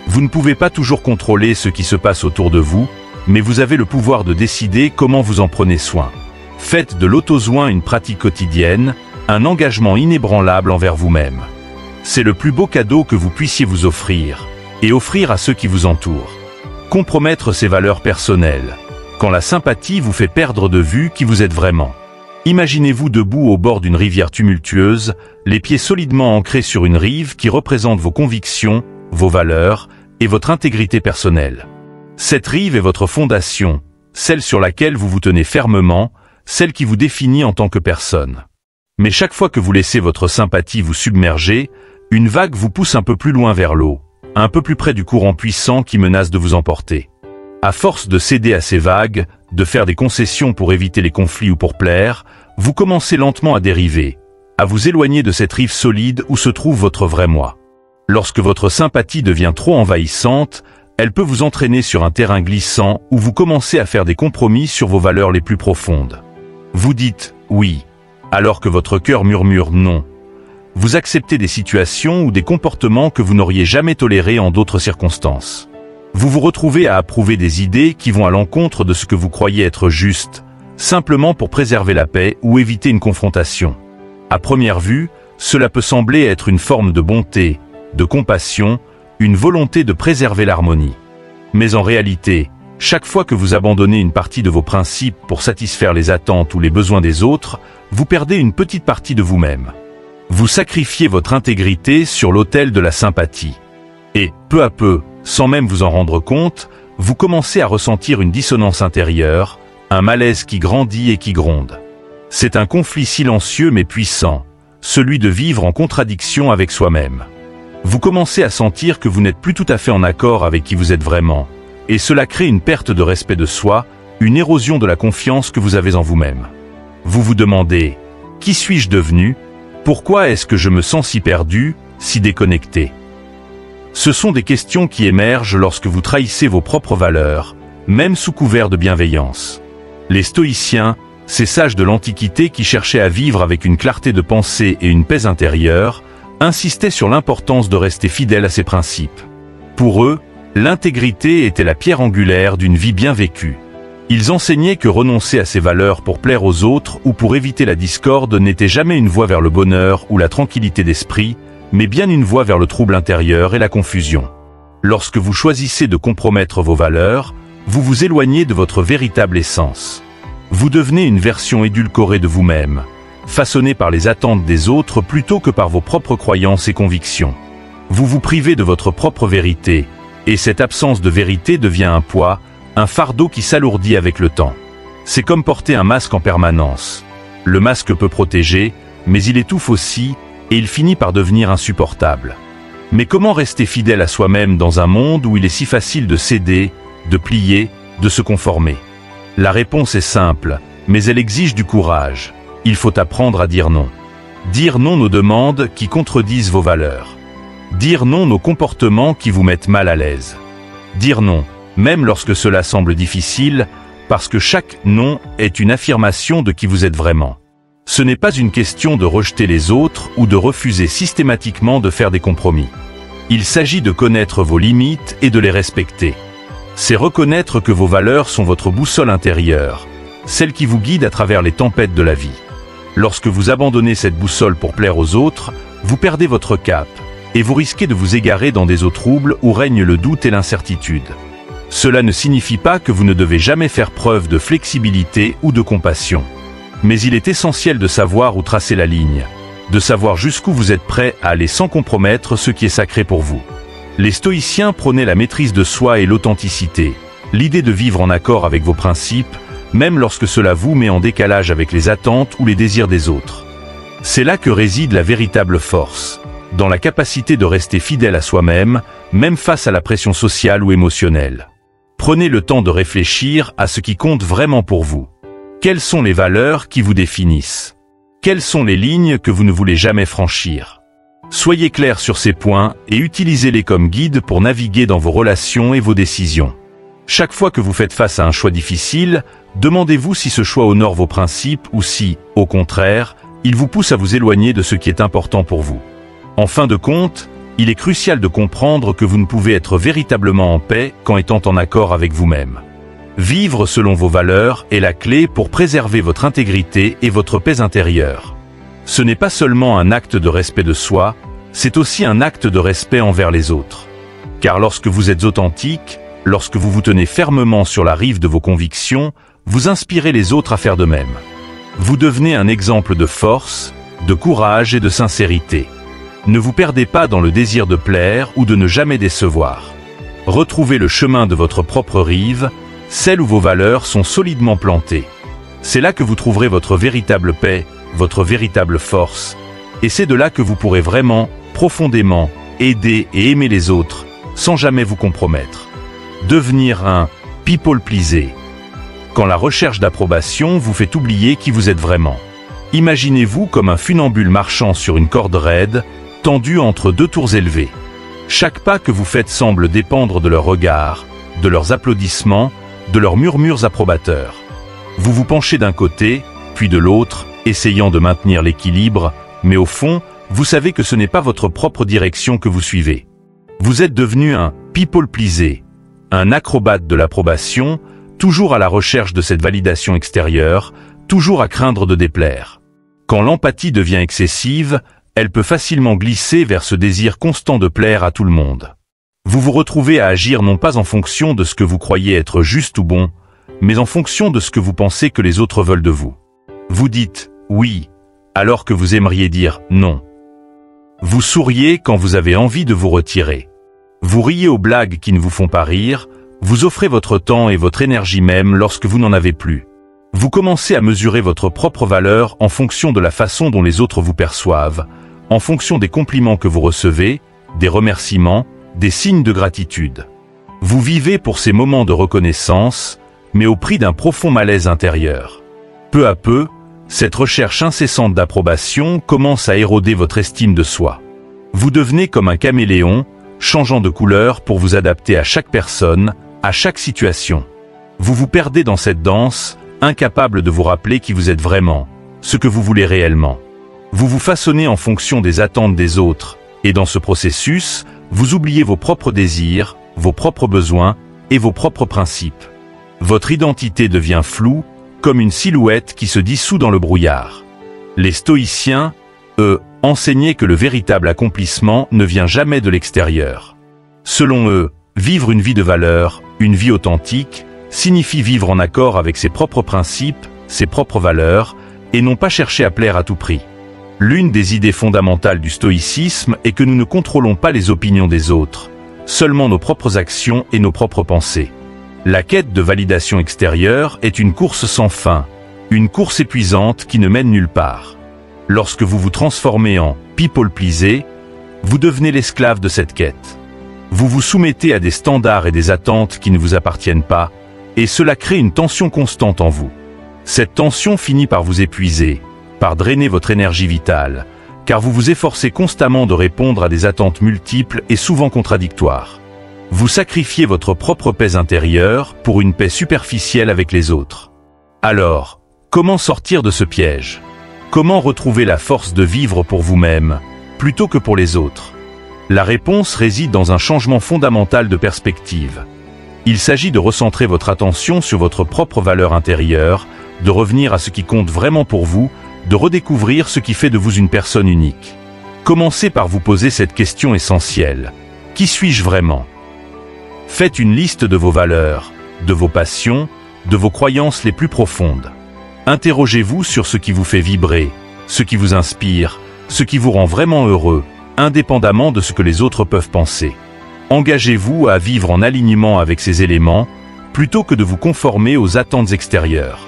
Vous ne pouvez pas toujours contrôler ce qui se passe autour de vous, mais vous avez le pouvoir de décider comment vous en prenez soin. Faites de l'auto-soin une pratique quotidienne, un engagement inébranlable envers vous-même. C'est le plus beau cadeau que vous puissiez vous offrir, et offrir à ceux qui vous entourent. Compromettre ses valeurs personnelles, quand la sympathie vous fait perdre de vue qui vous êtes vraiment. Imaginez-vous debout au bord d'une rivière tumultueuse, les pieds solidement ancrés sur une rive qui représente vos convictions, vos valeurs et votre intégrité personnelle. Cette rive est votre fondation, celle sur laquelle vous vous tenez fermement, celle qui vous définit en tant que personne. Mais chaque fois que vous laissez votre sympathie vous submerger, une vague vous pousse un peu plus loin vers l'eau, un peu plus près du courant puissant qui menace de vous emporter. À force de céder à ces vagues, de faire des concessions pour éviter les conflits ou pour plaire, vous commencez lentement à dériver, à vous éloigner de cette rive solide où se trouve votre vrai moi. Lorsque votre sympathie devient trop envahissante, elle peut vous entraîner sur un terrain glissant où vous commencez à faire des compromis sur vos valeurs les plus profondes. Vous dites « oui », alors que votre cœur murmure « non ». Vous acceptez des situations ou des comportements que vous n'auriez jamais tolérés en d'autres circonstances. Vous vous retrouvez à approuver des idées qui vont à l'encontre de ce que vous croyez être juste, simplement pour préserver la paix ou éviter une confrontation. À première vue, cela peut sembler être une forme de bonté, de compassion, une volonté de préserver l'harmonie. Mais en réalité, chaque fois que vous abandonnez une partie de vos principes pour satisfaire les attentes ou les besoins des autres, vous perdez une petite partie de vous-même. Vous sacrifiez votre intégrité sur l'autel de la sympathie. Et, peu à peu, sans même vous en rendre compte, vous commencez à ressentir une dissonance intérieure, un malaise qui grandit et qui gronde. C'est un conflit silencieux mais puissant, celui de vivre en contradiction avec soi-même. Vous commencez à sentir que vous n'êtes plus tout à fait en accord avec qui vous êtes vraiment, et cela crée une perte de respect de soi, une érosion de la confiance que vous avez en vous-même. Vous vous demandez « Qui suis-je devenu ? Pourquoi est-ce que je me sens si perdu, si déconnecté ?» Ce sont des questions qui émergent lorsque vous trahissez vos propres valeurs, même sous couvert de bienveillance. Les stoïciens, Ces sages de l'Antiquité qui cherchaient à vivre avec une clarté de pensée et une paix intérieure, insistaient sur l'importance de rester fidèle à ses principes. Pour eux, l'intégrité était la pierre angulaire d'une vie bien vécue. Ils enseignaient que renoncer à ces valeurs pour plaire aux autres ou pour éviter la discorde n'était jamais une voie vers le bonheur ou la tranquillité d'esprit, mais bien une voie vers le trouble intérieur et la confusion. Lorsque vous choisissez de compromettre vos valeurs, vous vous éloignez de votre véritable essence. Vous devenez une version édulcorée de vous-même, façonnée par les attentes des autres plutôt que par vos propres croyances et convictions. Vous vous privez de votre propre vérité, et cette absence de vérité devient un poids, un fardeau qui s'alourdit avec le temps. C'est comme porter un masque en permanence. Le masque peut protéger, mais il étouffe aussi, et il finit par devenir insupportable. Mais comment rester fidèle à soi-même dans un monde où il est si facile de céder, de plier, de se conformer? La réponse est simple, mais elle exige du courage. Il faut apprendre à dire non. Dire non aux demandes qui contredisent vos valeurs. Dire non aux comportements qui vous mettent mal à l'aise. Dire non, même lorsque cela semble difficile, parce que chaque non est une affirmation de qui vous êtes vraiment. Ce n'est pas une question de rejeter les autres ou de refuser systématiquement de faire des compromis. Il s'agit de connaître vos limites et de les respecter. C'est reconnaître que vos valeurs sont votre boussole intérieure, celle qui vous guide à travers les tempêtes de la vie. Lorsque vous abandonnez cette boussole pour plaire aux autres, vous perdez votre cap, et vous risquez de vous égarer dans des eaux troubles où règne le doute et l'incertitude. Cela ne signifie pas que vous ne devez jamais faire preuve de flexibilité ou de compassion. Mais il est essentiel de savoir où tracer la ligne, de savoir jusqu'où vous êtes prêt à aller sans compromettre ce qui est sacré pour vous. Les stoïciens prônaient la maîtrise de soi et l'authenticité, l'idée de vivre en accord avec vos principes, même lorsque cela vous met en décalage avec les attentes ou les désirs des autres. C'est là que réside la véritable force, dans la capacité de rester fidèle à soi-même, même face à la pression sociale ou émotionnelle. Prenez le temps de réfléchir à ce qui compte vraiment pour vous. Quelles sont les valeurs qui vous définissent? Quelles sont les lignes que vous ne voulez jamais franchir? Soyez clair sur ces points et utilisez-les comme guide pour naviguer dans vos relations et vos décisions. Chaque fois que vous faites face à un choix difficile, demandez-vous si ce choix honore vos principes ou si, au contraire, il vous pousse à vous éloigner de ce qui est important pour vous. En fin de compte, il est crucial de comprendre que vous ne pouvez être véritablement en paix qu'en étant en accord avec vous-même. Vivre selon vos valeurs est la clé pour préserver votre intégrité et votre paix intérieure. Ce n'est pas seulement un acte de respect de soi, c'est aussi un acte de respect envers les autres. Car lorsque vous êtes authentique, lorsque vous vous tenez fermement sur la rive de vos convictions, vous inspirez les autres à faire de même. Vous devenez un exemple de force, de courage et de sincérité. Ne vous perdez pas dans le désir de plaire ou de ne jamais décevoir. Retrouvez le chemin de votre propre rive, celle où vos valeurs sont solidement plantées. C'est là que vous trouverez votre véritable paix, votre véritable force, et c'est de là que vous pourrez vraiment, profondément, aider et aimer les autres, sans jamais vous compromettre. Devenir un « people pleaser ». Quand la recherche d'approbation vous fait oublier qui vous êtes vraiment. Imaginez-vous comme un funambule marchant sur une corde raide, tendue entre deux tours élevées. Chaque pas que vous faites semble dépendre de leur regard, de leurs applaudissements, de leurs murmures approbateurs. Vous vous penchez d'un côté, puis de l'autre, essayant de maintenir l'équilibre, mais au fond, vous savez que ce n'est pas votre propre direction que vous suivez. Vous êtes devenu un « people pleaser », un acrobate de l'approbation, toujours à la recherche de cette validation extérieure, toujours à craindre de déplaire. Quand l'empathie devient excessive, elle peut facilement glisser vers ce désir constant de plaire à tout le monde. Vous vous retrouvez à agir non pas en fonction de ce que vous croyez être juste ou bon, mais en fonction de ce que vous pensez que les autres veulent de vous. Vous dites « oui » alors que vous aimeriez dire « non ». Vous souriez quand vous avez envie de vous retirer. Vous riez aux blagues qui ne vous font pas rire, vous offrez votre temps et votre énergie même lorsque vous n'en avez plus. Vous commencez à mesurer votre propre valeur en fonction de la façon dont les autres vous perçoivent, en fonction des compliments que vous recevez, des remerciements, des signes de gratitude. Vous vivez pour ces moments de reconnaissance, mais au prix d'un profond malaise intérieur. Peu à peu, cette recherche incessante d'approbation commence à éroder votre estime de soi. Vous devenez comme un caméléon, changeant de couleur pour vous adapter à chaque personne, à chaque situation. Vous vous perdez dans cette danse, incapable de vous rappeler qui vous êtes vraiment, ce que vous voulez réellement. Vous vous façonnez en fonction des attentes des autres, et dans ce processus, vous oubliez vos propres désirs, vos propres besoins et vos propres principes. Votre identité devient floue, comme une silhouette qui se dissout dans le brouillard. Les stoïciens, eux, enseignaient que le véritable accomplissement ne vient jamais de l'extérieur. Selon eux, vivre une vie de valeur, une vie authentique, signifie vivre en accord avec ses propres principes, ses propres valeurs, et non pas chercher à plaire à tout prix. L'une des idées fondamentales du stoïcisme est que nous ne contrôlons pas les opinions des autres, seulement nos propres actions et nos propres pensées. La quête de validation extérieure est une course sans fin, une course épuisante qui ne mène nulle part. Lorsque vous vous transformez en « people pleaser », vous devenez l'esclave de cette quête. Vous vous soumettez à des standards et des attentes qui ne vous appartiennent pas, et cela crée une tension constante en vous. Cette tension finit par vous épuiser, par drainer votre énergie vitale, car vous vous efforcez constamment de répondre à des attentes multiples et souvent contradictoires. Vous sacrifiez votre propre paix intérieure pour une paix superficielle avec les autres. Alors, comment sortir de ce piège? Comment retrouver la force de vivre pour vous-même, plutôt que pour les autres? La réponse réside dans un changement fondamental de perspective. Il s'agit de recentrer votre attention sur votre propre valeur intérieure, de revenir à ce qui compte vraiment pour vous, de redécouvrir ce qui fait de vous une personne unique. Commencez par vous poser cette question essentielle. Qui suis-je vraiment? Faites une liste de vos valeurs, de vos passions, de vos croyances les plus profondes. Interrogez-vous sur ce qui vous fait vibrer, ce qui vous inspire, ce qui vous rend vraiment heureux, indépendamment de ce que les autres peuvent penser. Engagez-vous à vivre en alignement avec ces éléments, plutôt que de vous conformer aux attentes extérieures.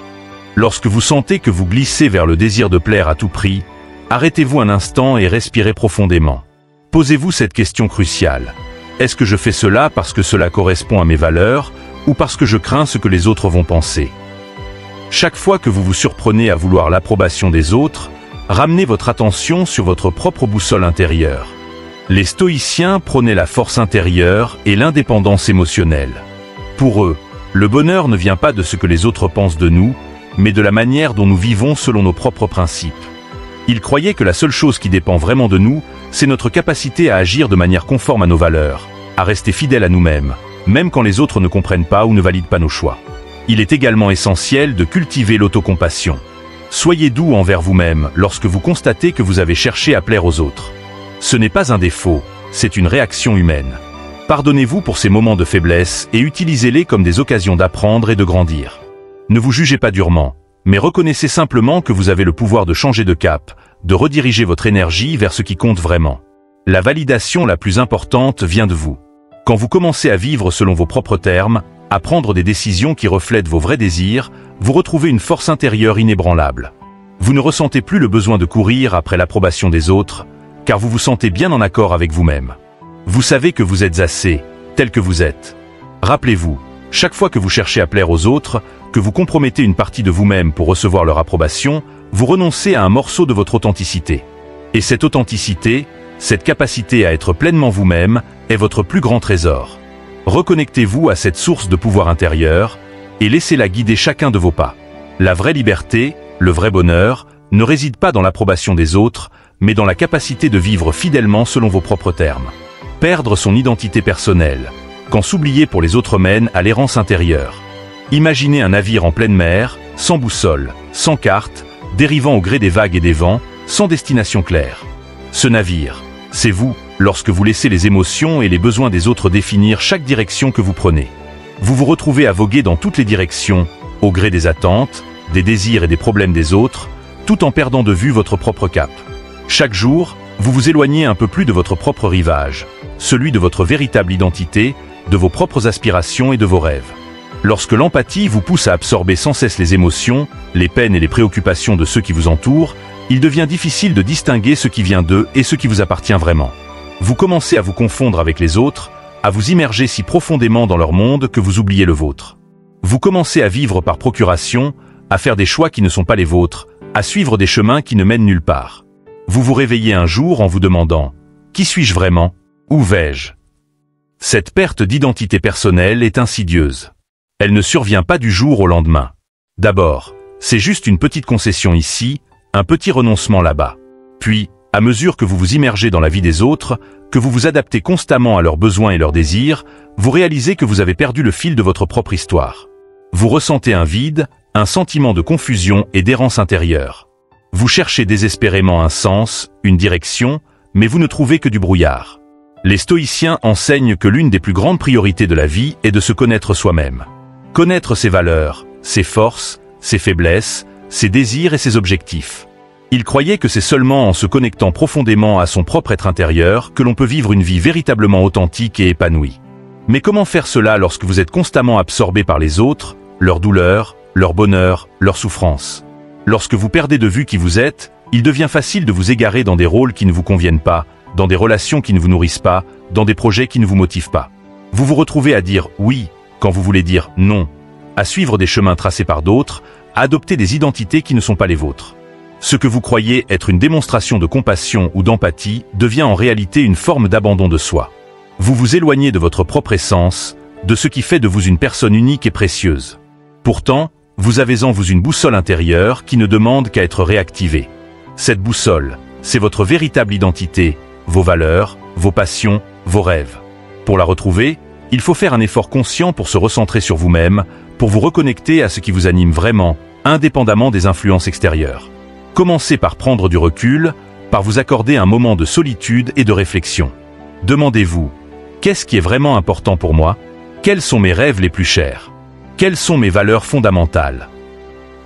Lorsque vous sentez que vous glissez vers le désir de plaire à tout prix, arrêtez-vous un instant et respirez profondément. Posez-vous cette question cruciale. Est-ce que je fais cela parce que cela correspond à mes valeurs, ou parce que je crains ce que les autres vont penser? Chaque fois que vous vous surprenez à vouloir l'approbation des autres, ramenez votre attention sur votre propre boussole intérieure. Les stoïciens prônaient la force intérieure et l'indépendance émotionnelle. Pour eux, le bonheur ne vient pas de ce que les autres pensent de nous, mais de la manière dont nous vivons selon nos propres principes. Ils croyaient que la seule chose qui dépend vraiment de nous, c'est notre capacité à agir de manière conforme à nos valeurs, à rester fidèles à nous-mêmes, même quand les autres ne comprennent pas ou ne valident pas nos choix. Il est également essentiel de cultiver l'autocompassion. Soyez doux envers vous-même lorsque vous constatez que vous avez cherché à plaire aux autres. Ce n'est pas un défaut, c'est une réaction humaine. Pardonnez-vous pour ces moments de faiblesse et utilisez-les comme des occasions d'apprendre et de grandir. Ne vous jugez pas durement, mais reconnaissez simplement que vous avez le pouvoir de changer de cap, de rediriger votre énergie vers ce qui compte vraiment. La validation la plus importante vient de vous. Quand vous commencez à vivre selon vos propres termes, à prendre des décisions qui reflètent vos vrais désirs, vous retrouvez une force intérieure inébranlable. Vous ne ressentez plus le besoin de courir après l'approbation des autres, car vous vous sentez bien en accord avec vous-même. Vous savez que vous êtes assez, tel que vous êtes. Rappelez-vous, chaque fois que vous cherchez à plaire aux autres, que vous compromettez une partie de vous-même pour recevoir leur approbation, vous renoncez à un morceau de votre authenticité. Et cette authenticité, cette capacité à être pleinement vous-même, est votre plus grand trésor. Reconnectez-vous à cette source de pouvoir intérieur et laissez-la guider chacun de vos pas. La vraie liberté, le vrai bonheur, ne réside pas dans l'approbation des autres, mais dans la capacité de vivre fidèlement selon vos propres termes. Perdre son identité personnelle, quand s'oublier pour les autres mène à l'errance intérieure. Imaginez un navire en pleine mer, sans boussole, sans carte, dérivant au gré des vagues et des vents, sans destination claire. Ce navire, c'est vous, lorsque vous laissez les émotions et les besoins des autres définir chaque direction que vous prenez. Vous vous retrouvez à voguer dans toutes les directions, au gré des attentes, des désirs et des problèmes des autres, tout en perdant de vue votre propre cap. Chaque jour, vous vous éloignez un peu plus de votre propre rivage, celui de votre véritable identité, de vos propres aspirations et de vos rêves. Lorsque l'empathie vous pousse à absorber sans cesse les émotions, les peines et les préoccupations de ceux qui vous entourent, il devient difficile de distinguer ce qui vient d'eux et ce qui vous appartient vraiment. Vous commencez à vous confondre avec les autres, à vous immerger si profondément dans leur monde que vous oubliez le vôtre. Vous commencez à vivre par procuration, à faire des choix qui ne sont pas les vôtres, à suivre des chemins qui ne mènent nulle part. Vous vous réveillez un jour en vous demandant « Qui suis-je vraiment ? Où vais-je » Cette perte d'identité personnelle est insidieuse. Elle ne survient pas du jour au lendemain. D'abord, c'est juste une petite concession ici, un petit renoncement là-bas. Puis, à mesure que vous vous immergez dans la vie des autres, que vous vous adaptez constamment à leurs besoins et leurs désirs, vous réalisez que vous avez perdu le fil de votre propre histoire. Vous ressentez un vide, un sentiment de confusion et d'errance intérieure. Vous cherchez désespérément un sens, une direction, mais vous ne trouvez que du brouillard. Les stoïciens enseignent que l'une des plus grandes priorités de la vie est de se connaître soi-même. Connaître ses valeurs, ses forces, ses faiblesses, ses désirs et ses objectifs. Ils croyaient que c'est seulement en se connectant profondément à son propre être intérieur que l'on peut vivre une vie véritablement authentique et épanouie. Mais comment faire cela lorsque vous êtes constamment absorbé par les autres, leurs douleurs, leur bonheur, leurs souffrances? Lorsque vous perdez de vue qui vous êtes, il devient facile de vous égarer dans des rôles qui ne vous conviennent pas, dans des relations qui ne vous nourrissent pas, dans des projets qui ne vous motivent pas. Vous vous retrouvez à dire oui quand vous voulez dire non, à suivre des chemins tracés par d'autres, à adopter des identités qui ne sont pas les vôtres. Ce que vous croyez être une démonstration de compassion ou d'empathie devient en réalité une forme d'abandon de soi. Vous vous éloignez de votre propre essence, de ce qui fait de vous une personne unique et précieuse. Pourtant, vous avez en vous une boussole intérieure qui ne demande qu'à être réactivée. Cette boussole, c'est votre véritable identité, vos valeurs, vos passions, vos rêves. Pour la retrouver, il faut faire un effort conscient pour se recentrer sur vous-même, pour vous reconnecter à ce qui vous anime vraiment, indépendamment des influences extérieures. Commencez par prendre du recul, par vous accorder un moment de solitude et de réflexion. Demandez-vous, qu'est-ce qui est vraiment important pour moi? Quels sont mes rêves les plus chers? Quelles sont mes valeurs fondamentales?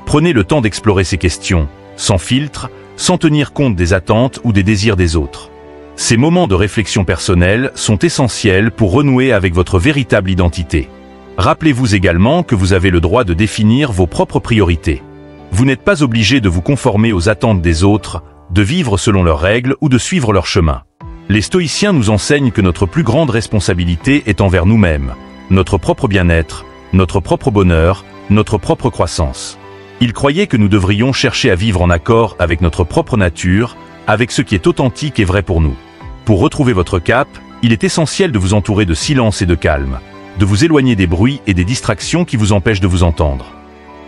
Prenez le temps d'explorer ces questions, sans filtre, sans tenir compte des attentes ou des désirs des autres. Ces moments de réflexion personnelle sont essentiels pour renouer avec votre véritable identité. Rappelez-vous également que vous avez le droit de définir vos propres priorités. Vous n'êtes pas obligé de vous conformer aux attentes des autres, de vivre selon leurs règles ou de suivre leur chemin. Les stoïciens nous enseignent que notre plus grande responsabilité est envers nous-mêmes, notre propre bien-être, notre propre bonheur, notre propre croissance. Ils croyaient que nous devrions chercher à vivre en accord avec notre propre nature, avec ce qui est authentique et vrai pour nous. Pour retrouver votre cap, il est essentiel de vous entourer de silence et de calme, de vous éloigner des bruits et des distractions qui vous empêchent de vous entendre.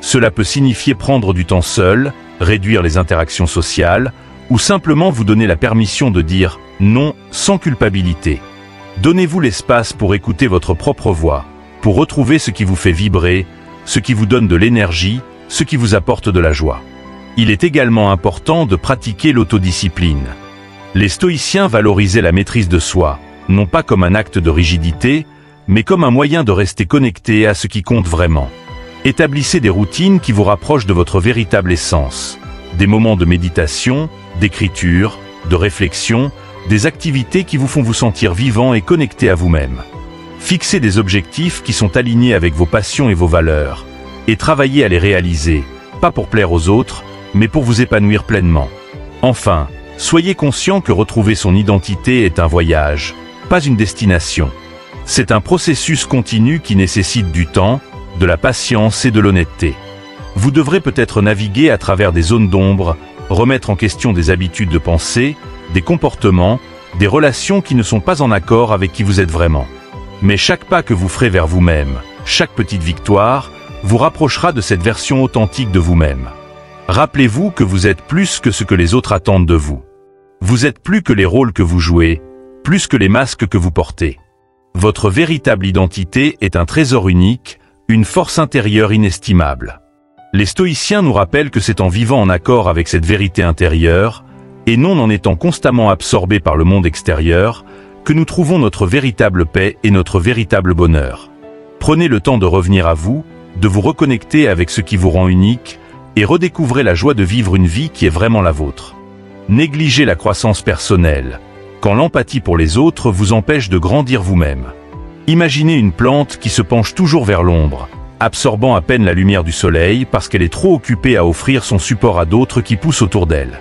Cela peut signifier prendre du temps seul, réduire les interactions sociales, ou simplement vous donner la permission de dire non sans culpabilité. Donnez-vous l'espace pour écouter votre propre voix, pour retrouver ce qui vous fait vibrer, ce qui vous donne de l'énergie, ce qui vous apporte de la joie. Il est également important de pratiquer l'autodiscipline. Les stoïciens valorisaient la maîtrise de soi, non pas comme un acte de rigidité, mais comme un moyen de rester connecté à ce qui compte vraiment. Établissez des routines qui vous rapprochent de votre véritable essence. Des moments de méditation, d'écriture, de réflexion, des activités qui vous font vous sentir vivant et connecté à vous-même. Fixez des objectifs qui sont alignés avec vos passions et vos valeurs, et travaillez à les réaliser, pas pour plaire aux autres, mais pour vous épanouir pleinement. Enfin, soyez conscient que retrouver son identité est un voyage, pas une destination. C'est un processus continu qui nécessite du temps, de la patience et de l'honnêteté. Vous devrez peut-être naviguer à travers des zones d'ombre, remettre en question des habitudes de pensée, des comportements, des relations qui ne sont pas en accord avec qui vous êtes vraiment. Mais chaque pas que vous ferez vers vous-même, chaque petite victoire, vous rapprochera de cette version authentique de vous-même. Rappelez-vous que vous êtes plus que ce que les autres attendent de vous. Vous êtes plus que les rôles que vous jouez, plus que les masques que vous portez. Votre véritable identité est un trésor unique, une force intérieure inestimable. Les stoïciens nous rappellent que c'est en vivant en accord avec cette vérité intérieure, et non en étant constamment absorbés par le monde extérieur, que nous trouvons notre véritable paix et notre véritable bonheur. Prenez le temps de revenir à vous, de vous reconnecter avec ce qui vous rend unique, et redécouvrez la joie de vivre une vie qui est vraiment la vôtre. Négligez la croissance personnelle, quand l'empathie pour les autres vous empêche de grandir vous-même. Imaginez une plante qui se penche toujours vers l'ombre, absorbant à peine la lumière du soleil parce qu'elle est trop occupée à offrir son support à d'autres qui poussent autour d'elle.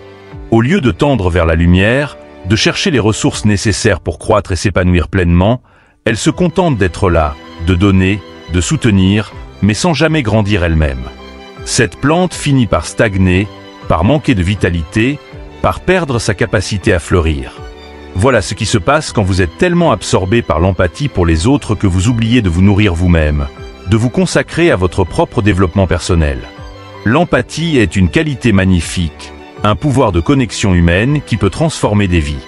Au lieu de tendre vers la lumière, de chercher les ressources nécessaires pour croître et s'épanouir pleinement, elle se contente d'être là, de donner, de soutenir, mais sans jamais grandir elle-même. Cette plante finit par stagner, par manquer de vitalité, par perdre sa capacité à fleurir. Voilà ce qui se passe quand vous êtes tellement absorbé par l'empathie pour les autres que vous oubliez de vous nourrir vous-même, de vous consacrer à votre propre développement personnel. L'empathie est une qualité magnifique, un pouvoir de connexion humaine qui peut transformer des vies.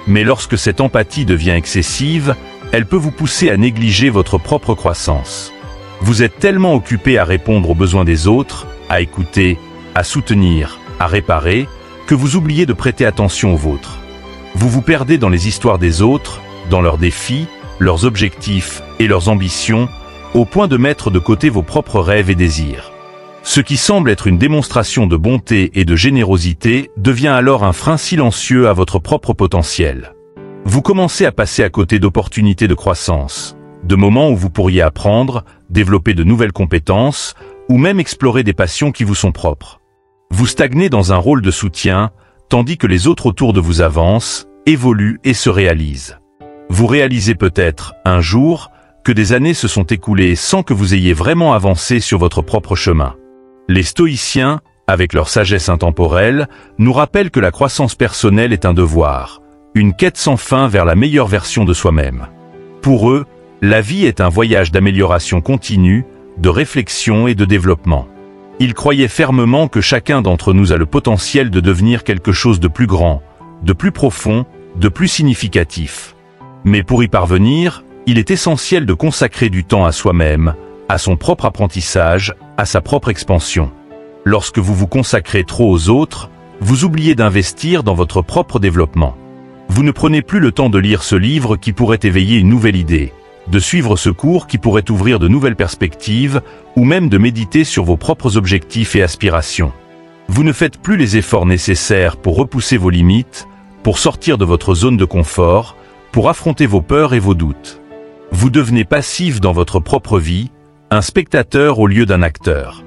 Mais lorsque cette empathie devient excessive, elle peut vous pousser à négliger votre propre croissance. Vous êtes tellement occupé à répondre aux besoins des autres, à écouter, à soutenir, à réparer, que vous oubliez de prêter attention aux vôtres. Vous vous perdez dans les histoires des autres, dans leurs défis, leurs objectifs et leurs ambitions, au point de mettre de côté vos propres rêves et désirs. Ce qui semble être une démonstration de bonté et de générosité devient alors un frein silencieux à votre propre potentiel. Vous commencez à passer à côté d'opportunités de croissance, de moments où vous pourriez apprendre, développer de nouvelles compétences, ou même explorer des passions qui vous sont propres. Vous stagnez dans un rôle de soutien, tandis que les autres autour de vous avancent, évoluent et se réalisent. Vous réalisez peut-être, un jour, que des années se sont écoulées sans que vous ayez vraiment avancé sur votre propre chemin. Les stoïciens, avec leur sagesse intemporelle, nous rappellent que la croissance personnelle est un devoir, une quête sans fin vers la meilleure version de soi-même. Pour eux, la vie est un voyage d'amélioration continue, de réflexion et de développement. Ils croyaient fermement que chacun d'entre nous a le potentiel de devenir quelque chose de plus grand, de plus profond, de plus significatif. Mais pour y parvenir, il est essentiel de consacrer du temps à soi-même, à son propre apprentissage, à sa propre expansion. Lorsque vous vous consacrez trop aux autres, vous oubliez d'investir dans votre propre développement. Vous ne prenez plus le temps de lire ce livre qui pourrait éveiller une nouvelle idée, de suivre ce cours qui pourrait ouvrir de nouvelles perspectives, ou même de méditer sur vos propres objectifs et aspirations. Vous ne faites plus les efforts nécessaires pour repousser vos limites, pour sortir de votre zone de confort, pour affronter vos peurs et vos doutes. Vous devenez passif dans votre propre vie, un spectateur au lieu d'un acteur.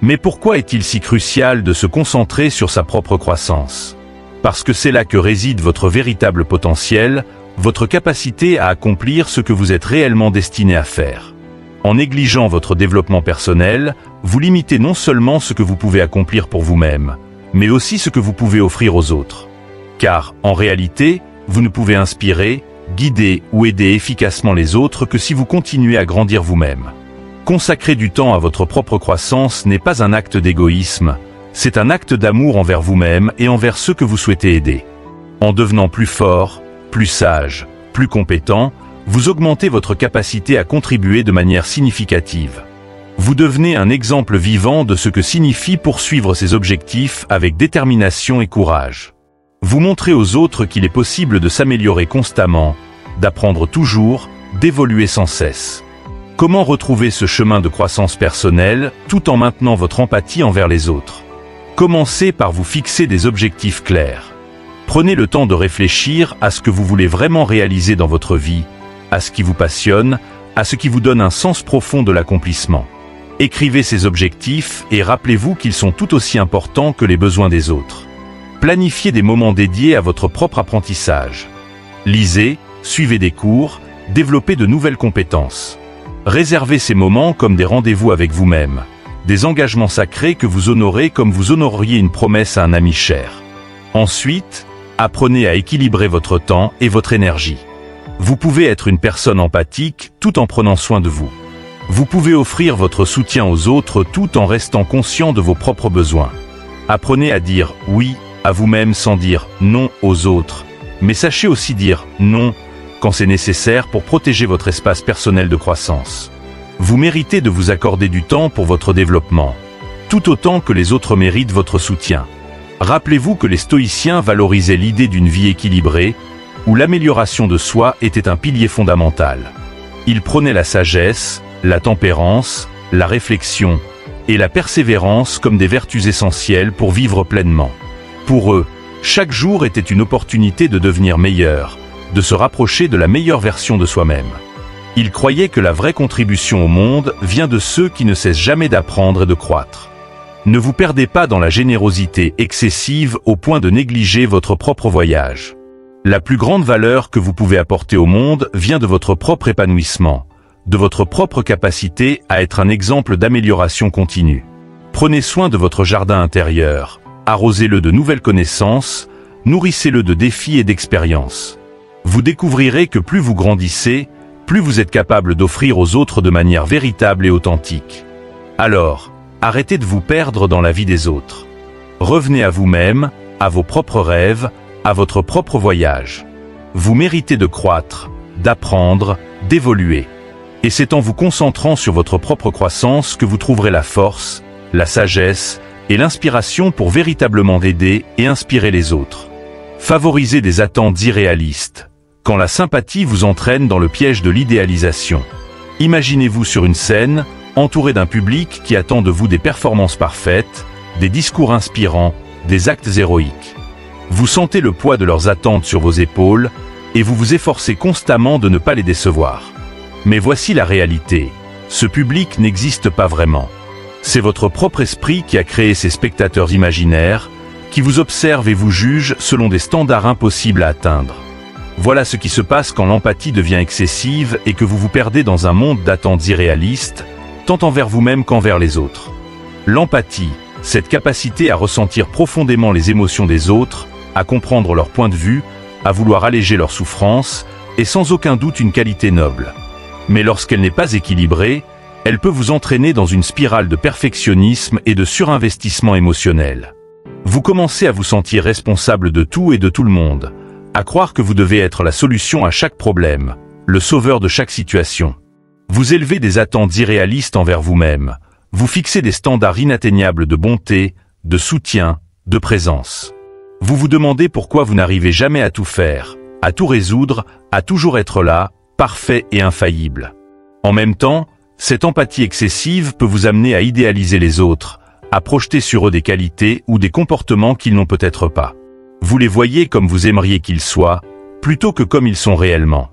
Mais pourquoi est-il si crucial de se concentrer sur sa propre croissance? Parce que c'est là que réside votre véritable potentiel, votre capacité à accomplir ce que vous êtes réellement destiné à faire. En négligeant votre développement personnel, vous limitez non seulement ce que vous pouvez accomplir pour vous-même, mais aussi ce que vous pouvez offrir aux autres. Car, en réalité, vous ne pouvez inspirer, guider ou aider efficacement les autres que si vous continuez à grandir vous-même. Consacrer du temps à votre propre croissance n'est pas un acte d'égoïsme, c'est un acte d'amour envers vous-même et envers ceux que vous souhaitez aider. En devenant plus fort, plus sage, plus compétent, vous augmentez votre capacité à contribuer de manière significative. Vous devenez un exemple vivant de ce que signifie poursuivre ses objectifs avec détermination et courage. Vous montrez aux autres qu'il est possible de s'améliorer constamment, d'apprendre toujours, d'évoluer sans cesse. Comment retrouver ce chemin de croissance personnelle tout en maintenant votre empathie envers les autres? Commencez par vous fixer des objectifs clairs. Prenez le temps de réfléchir à ce que vous voulez vraiment réaliser dans votre vie, à ce qui vous passionne, à ce qui vous donne un sens profond de l'accomplissement. Écrivez ces objectifs et rappelez-vous qu'ils sont tout aussi importants que les besoins des autres. Planifiez des moments dédiés à votre propre apprentissage. Lisez, suivez des cours, développez de nouvelles compétences. Réservez ces moments comme des rendez-vous avec vous-même, des engagements sacrés que vous honorez comme vous honoreriez une promesse à un ami cher. Ensuite, apprenez à équilibrer votre temps et votre énergie. Vous pouvez être une personne empathique tout en prenant soin de vous. Vous pouvez offrir votre soutien aux autres tout en restant conscient de vos propres besoins. Apprenez à dire oui à vous-même sans dire non aux autres, mais sachez aussi dire non quand c'est nécessaire pour protéger votre espace personnel de croissance. Vous méritez de vous accorder du temps pour votre développement, tout autant que les autres méritent votre soutien. Rappelez-vous que les stoïciens valorisaient l'idée d'une vie équilibrée, où l'amélioration de soi était un pilier fondamental. Ils prônaient la sagesse, la tempérance, la réflexion et la persévérance comme des vertus essentielles pour vivre pleinement. Pour eux, chaque jour était une opportunité de devenir meilleur, de se rapprocher de la meilleure version de soi-même. Ils croyaient que la vraie contribution au monde vient de ceux qui ne cessent jamais d'apprendre et de croître. Ne vous perdez pas dans la générosité excessive au point de négliger votre propre voyage. La plus grande valeur que vous pouvez apporter au monde vient de votre propre épanouissement, de votre propre capacité à être un exemple d'amélioration continue. Prenez soin de votre jardin intérieur, arrosez-le de nouvelles connaissances, nourrissez-le de défis et d'expériences. Vous découvrirez que plus vous grandissez, plus vous êtes capable d'offrir aux autres de manière véritable et authentique. Alors, Arrêtez de vous perdre dans la vie des autres. Revenez à vous-même, à vos propres rêves, à votre propre voyage. Vous méritez de croître, d'apprendre, d'évoluer. Et c'est en vous concentrant sur votre propre croissance que vous trouverez la force, la sagesse et l'inspiration pour véritablement aider et inspirer les autres. Favorisez des attentes irréalistes, quand la sympathie vous entraîne dans le piège de l'idéalisation. Imaginez-vous sur une scène, entouré d'un public qui attend de vous des performances parfaites, des discours inspirants, des actes héroïques. Vous sentez le poids de leurs attentes sur vos épaules et vous vous efforcez constamment de ne pas les décevoir. Mais voici la réalité, ce public n'existe pas vraiment. C'est votre propre esprit qui a créé ces spectateurs imaginaires, qui vous observent et vous jugent selon des standards impossibles à atteindre. Voilà ce qui se passe quand l'empathie devient excessive et que vous vous perdez dans un monde d'attentes irréalistes, tant envers vous-même qu'envers les autres. L'empathie, cette capacité à ressentir profondément les émotions des autres, à comprendre leur point de vue, à vouloir alléger leurs souffrances, est sans aucun doute une qualité noble. Mais lorsqu'elle n'est pas équilibrée, elle peut vous entraîner dans une spirale de perfectionnisme et de surinvestissement émotionnel. Vous commencez à vous sentir responsable de tout et de tout le monde, à croire que vous devez être la solution à chaque problème, le sauveur de chaque situation. Vous élevez des attentes irréalistes envers vous-même, vous fixez des standards inatteignables de bonté, de soutien, de présence. Vous vous demandez pourquoi vous n'arrivez jamais à tout faire, à tout résoudre, à toujours être là, parfait et infaillible. En même temps, cette empathie excessive peut vous amener à idéaliser les autres, à projeter sur eux des qualités ou des comportements qu'ils n'ont peut-être pas. Vous les voyez comme vous aimeriez qu'ils soient, plutôt que comme ils sont réellement.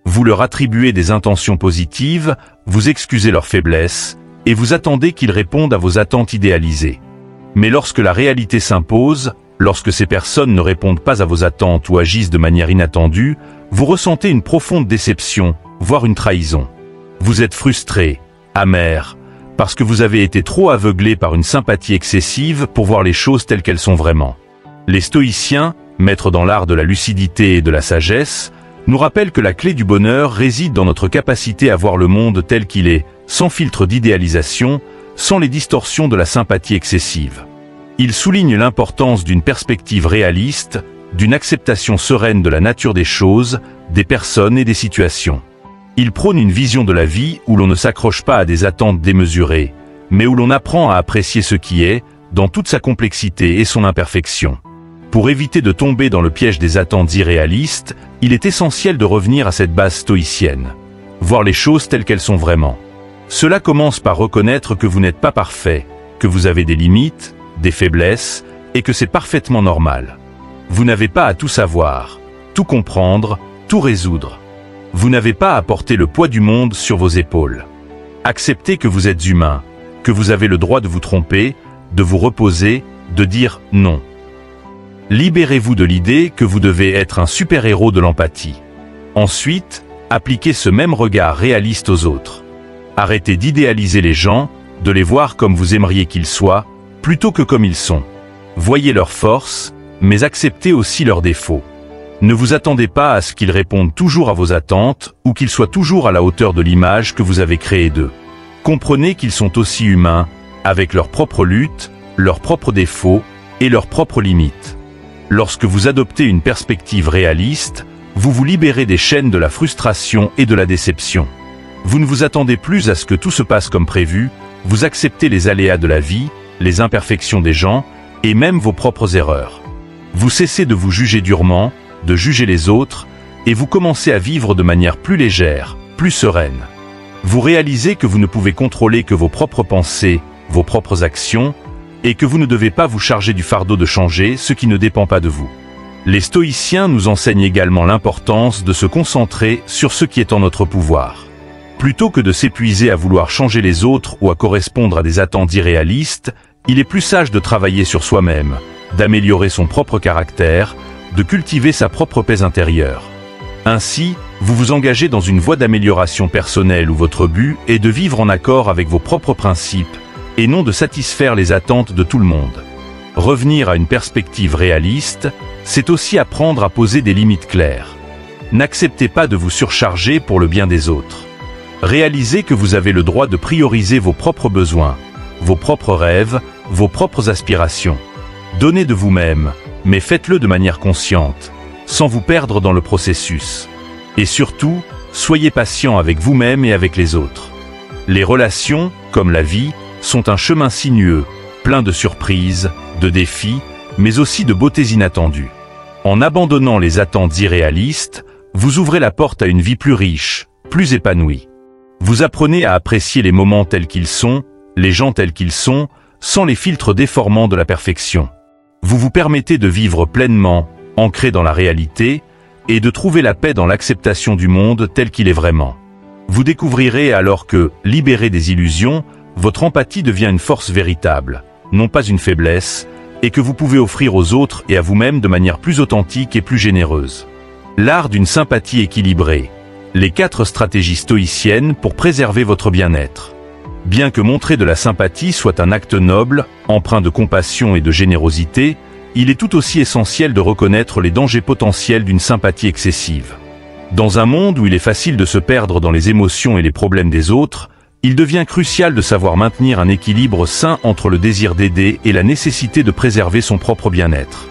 Vous leur attribuez des intentions positives, vous excusez leurs faiblesses, et vous attendez qu'ils répondent à vos attentes idéalisées. Mais lorsque la réalité s'impose, lorsque ces personnes ne répondent pas à vos attentes ou agissent de manière inattendue, vous ressentez une profonde déception, voire une trahison. Vous êtes frustré, amer, parce que vous avez été trop aveuglé par une sympathie excessive pour voir les choses telles qu'elles sont vraiment. Les stoïciens, maîtres dans l'art de la lucidité et de la sagesse, nous rappellent que la clé du bonheur réside dans notre capacité à voir le monde tel qu'il est, sans filtre d'idéalisation, sans les distorsions de la sympathie excessive. Ils soulignent l'importance d'une perspective réaliste, d'une acceptation sereine de la nature des choses, des personnes et des situations. Ils prônent une vision de la vie où l'on ne s'accroche pas à des attentes démesurées, mais où l'on apprend à apprécier ce qui est, dans toute sa complexité et son imperfection. Pour éviter de tomber dans le piège des attentes irréalistes, il est essentiel de revenir à cette base stoïcienne. Voir les choses telles qu'elles sont vraiment. Cela commence par reconnaître que vous n'êtes pas parfait, que vous avez des limites, des faiblesses, et que c'est parfaitement normal. Vous n'avez pas à tout savoir, tout comprendre, tout résoudre. Vous n'avez pas à porter le poids du monde sur vos épaules. Acceptez que vous êtes humain, que vous avez le droit de vous tromper, de vous reposer, de dire non. Libérez-vous de l'idée que vous devez être un super-héros de l'empathie. Ensuite, appliquez ce même regard réaliste aux autres. Arrêtez d'idéaliser les gens, de les voir comme vous aimeriez qu'ils soient, plutôt que comme ils sont. Voyez leurs forces, mais acceptez aussi leurs défauts. Ne vous attendez pas à ce qu'ils répondent toujours à vos attentes ou qu'ils soient toujours à la hauteur de l'image que vous avez créée d'eux. Comprenez qu'ils sont aussi humains, avec leurs propres luttes, leurs propres défauts et leurs propres limites. Lorsque vous adoptez une perspective réaliste, vous vous libérez des chaînes de la frustration et de la déception. Vous ne vous attendez plus à ce que tout se passe comme prévu, vous acceptez les aléas de la vie, les imperfections des gens, et même vos propres erreurs. Vous cessez de vous juger durement, de juger les autres, et vous commencez à vivre de manière plus légère, plus sereine. Vous réalisez que vous ne pouvez contrôler que vos propres pensées, vos propres actions, et que vous ne devez pas vous charger du fardeau de changer ce qui ne dépend pas de vous. Les stoïciens nous enseignent également l'importance de se concentrer sur ce qui est en notre pouvoir. Plutôt que de s'épuiser à vouloir changer les autres ou à correspondre à des attentes irréalistes, il est plus sage de travailler sur soi-même, d'améliorer son propre caractère, de cultiver sa propre paix intérieure. Ainsi, vous vous engagez dans une voie d'amélioration personnelle où votre but est de vivre en accord avec vos propres principes, et non de satisfaire les attentes de tout le monde. Revenir à une perspective réaliste, c'est aussi apprendre à poser des limites claires. N'acceptez pas de vous surcharger pour le bien des autres. Réalisez que vous avez le droit de prioriser vos propres besoins. vos propres rêves, vos propres aspirations. Donnez de vous-même, mais faites-le de manière consciente, sans vous perdre dans le processus. Et surtout, soyez patient avec vous-même et avec les autres. Les relations, comme la vie, sont un chemin sinueux, plein de surprises, de défis, mais aussi de beautés inattendues. En abandonnant les attentes irréalistes, vous ouvrez la porte à une vie plus riche, plus épanouie. Vous apprenez à apprécier les moments tels qu'ils sont, les gens tels qu'ils sont, sans les filtres déformants de la perfection. Vous vous permettez de vivre pleinement, ancré dans la réalité, et de trouver la paix dans l'acceptation du monde tel qu'il est vraiment. Vous découvrirez alors que, libéré des illusions, votre empathie devient une force véritable, non pas une faiblesse, et que vous pouvez offrir aux autres et à vous-même de manière plus authentique et plus généreuse. L'art d'une sympathie équilibrée. Les 4 stratégies stoïciennes pour préserver votre bien-être. Bien que montrer de la sympathie soit un acte noble, empreint de compassion et de générosité, il est tout aussi essentiel de reconnaître les dangers potentiels d'une sympathie excessive. Dans un monde où il est facile de se perdre dans les émotions et les problèmes des autres, il devient crucial de savoir maintenir un équilibre sain entre le désir d'aider et la nécessité de préserver son propre bien-être.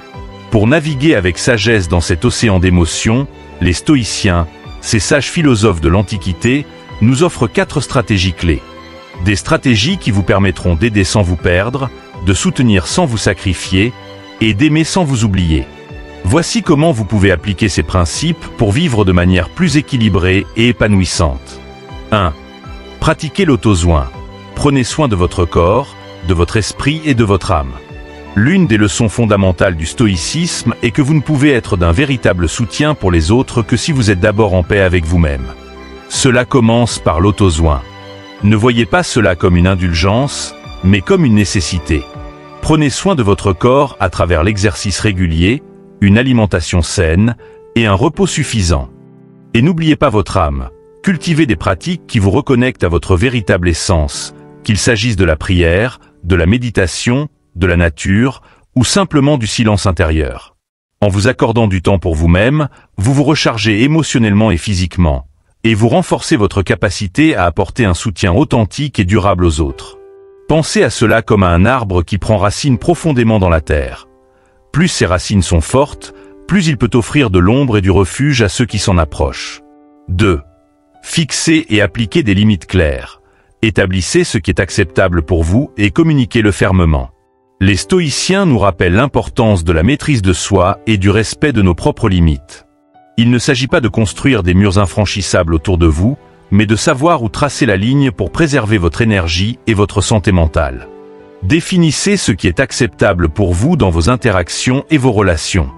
Pour naviguer avec sagesse dans cet océan d'émotions, les stoïciens, ces sages philosophes de l'Antiquité, nous offrent 4 stratégies clés. Des stratégies qui vous permettront d'aider sans vous perdre, de soutenir sans vous sacrifier, et d'aimer sans vous oublier. Voici comment vous pouvez appliquer ces principes pour vivre de manière plus équilibrée et épanouissante. 1. Pratiquez l'auto-soin. Prenez soin de votre corps, de votre esprit et de votre âme. L'une des leçons fondamentales du stoïcisme est que vous ne pouvez être d'un véritable soutien pour les autres que si vous êtes d'abord en paix avec vous-même. Cela commence par l'auto-soin. Ne voyez pas cela comme une indulgence, mais comme une nécessité. Prenez soin de votre corps à travers l'exercice régulier, une alimentation saine et un repos suffisant. Et n'oubliez pas votre âme. Cultivez des pratiques qui vous reconnectent à votre véritable essence, qu'il s'agisse de la prière, de la méditation, de la nature ou simplement du silence intérieur. En vous accordant du temps pour vous-même, vous vous rechargez émotionnellement et physiquement, et vous renforcez votre capacité à apporter un soutien authentique et durable aux autres. Pensez à cela comme à un arbre qui prend racine profondément dans la terre. Plus ses racines sont fortes, plus il peut offrir de l'ombre et du refuge à ceux qui s'en approchent. 2. Fixez et appliquez des limites claires. Établissez ce qui est acceptable pour vous et communiquez-le fermement. Les stoïciens nous rappellent l'importance de la maîtrise de soi et du respect de nos propres limites. Il ne s'agit pas de construire des murs infranchissables autour de vous, mais de savoir où tracer la ligne pour préserver votre énergie et votre santé mentale. Définissez ce qui est acceptable pour vous dans vos interactions et vos relations.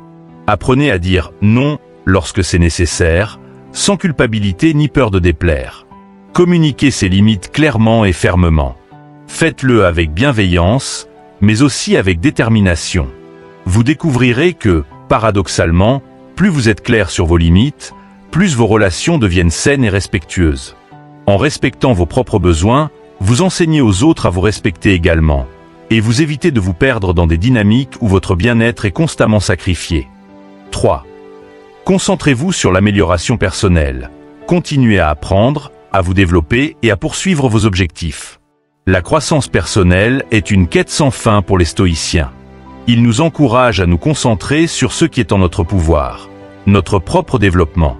Apprenez à dire non lorsque c'est nécessaire, sans culpabilité ni peur de déplaire. Communiquez ces limites clairement et fermement. Faites-le avec bienveillance, mais aussi avec détermination. Vous découvrirez que, paradoxalement, plus vous êtes clair sur vos limites, plus vos relations deviennent saines et respectueuses. En respectant vos propres besoins, vous enseignez aux autres à vous respecter également, et vous évitez de vous perdre dans des dynamiques où votre bien-être est constamment sacrifié. 3. Concentrez-vous sur l'amélioration personnelle. Continuez à apprendre, à vous développer et à poursuivre vos objectifs. La croissance personnelle est une quête sans fin pour les stoïciens. Ils nous encouragent à nous concentrer sur ce qui est en notre pouvoir, notre propre développement.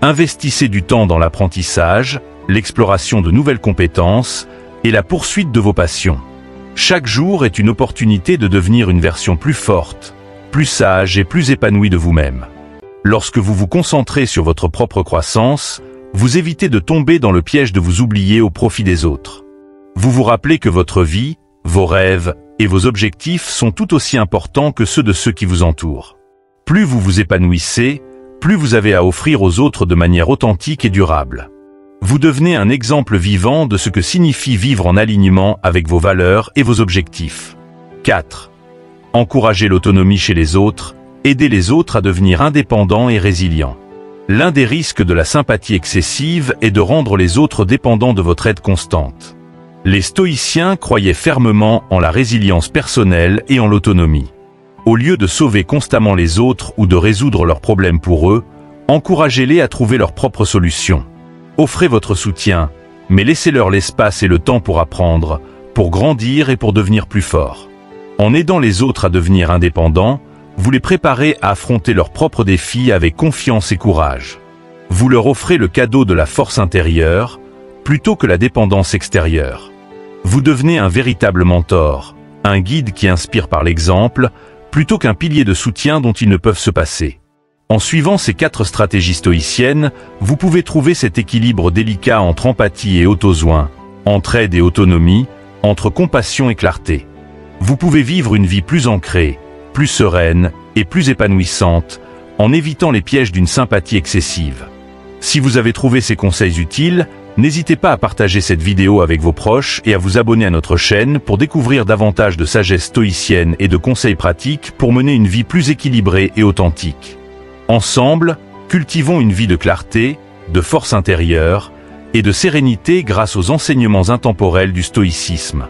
Investissez du temps dans l'apprentissage, l'exploration de nouvelles compétences et la poursuite de vos passions. Chaque jour est une opportunité de devenir une version plus forte, plus sage et plus épanouie de vous-même. Lorsque vous vous concentrez sur votre propre croissance, vous évitez de tomber dans le piège de vous oublier au profit des autres. Vous vous rappelez que votre vie, vos rêves et vos objectifs sont tout aussi importants que ceux de ceux qui vous entourent. Plus vous vous épanouissez, plus vous avez à offrir aux autres de manière authentique et durable. Vous devenez un exemple vivant de ce que signifie vivre en alignement avec vos valeurs et vos objectifs. 4. Encouragez l'autonomie chez les autres, aidez les autres à devenir indépendants et résilients. L'un des risques de la sympathie excessive est de rendre les autres dépendants de votre aide constante. Les stoïciens croyaient fermement en la résilience personnelle et en l'autonomie. Au lieu de sauver constamment les autres ou de résoudre leurs problèmes pour eux, encouragez-les à trouver leurs propres solutions. Offrez votre soutien, mais laissez-leur l'espace et le temps pour apprendre, pour grandir et pour devenir plus forts. En aidant les autres à devenir indépendants, vous les préparez à affronter leurs propres défis avec confiance et courage. Vous leur offrez le cadeau de la force intérieure, plutôt que la dépendance extérieure. Vous devenez un véritable mentor, un guide qui inspire par l'exemple, plutôt qu'un pilier de soutien dont ils ne peuvent se passer. En suivant ces 4 stratégies stoïciennes, vous pouvez trouver cet équilibre délicat entre empathie et autosoin, entre aide et autonomie, entre compassion et clarté. Vous pouvez vivre une vie plus ancrée, plus sereine et plus épanouissante, en évitant les pièges d'une sympathie excessive. Si vous avez trouvé ces conseils utiles, n'hésitez pas à partager cette vidéo avec vos proches et à vous abonner à notre chaîne pour découvrir davantage de sagesse stoïcienne et de conseils pratiques pour mener une vie plus équilibrée et authentique. Ensemble, cultivons une vie de clarté, de force intérieure et de sérénité grâce aux enseignements intemporels du stoïcisme.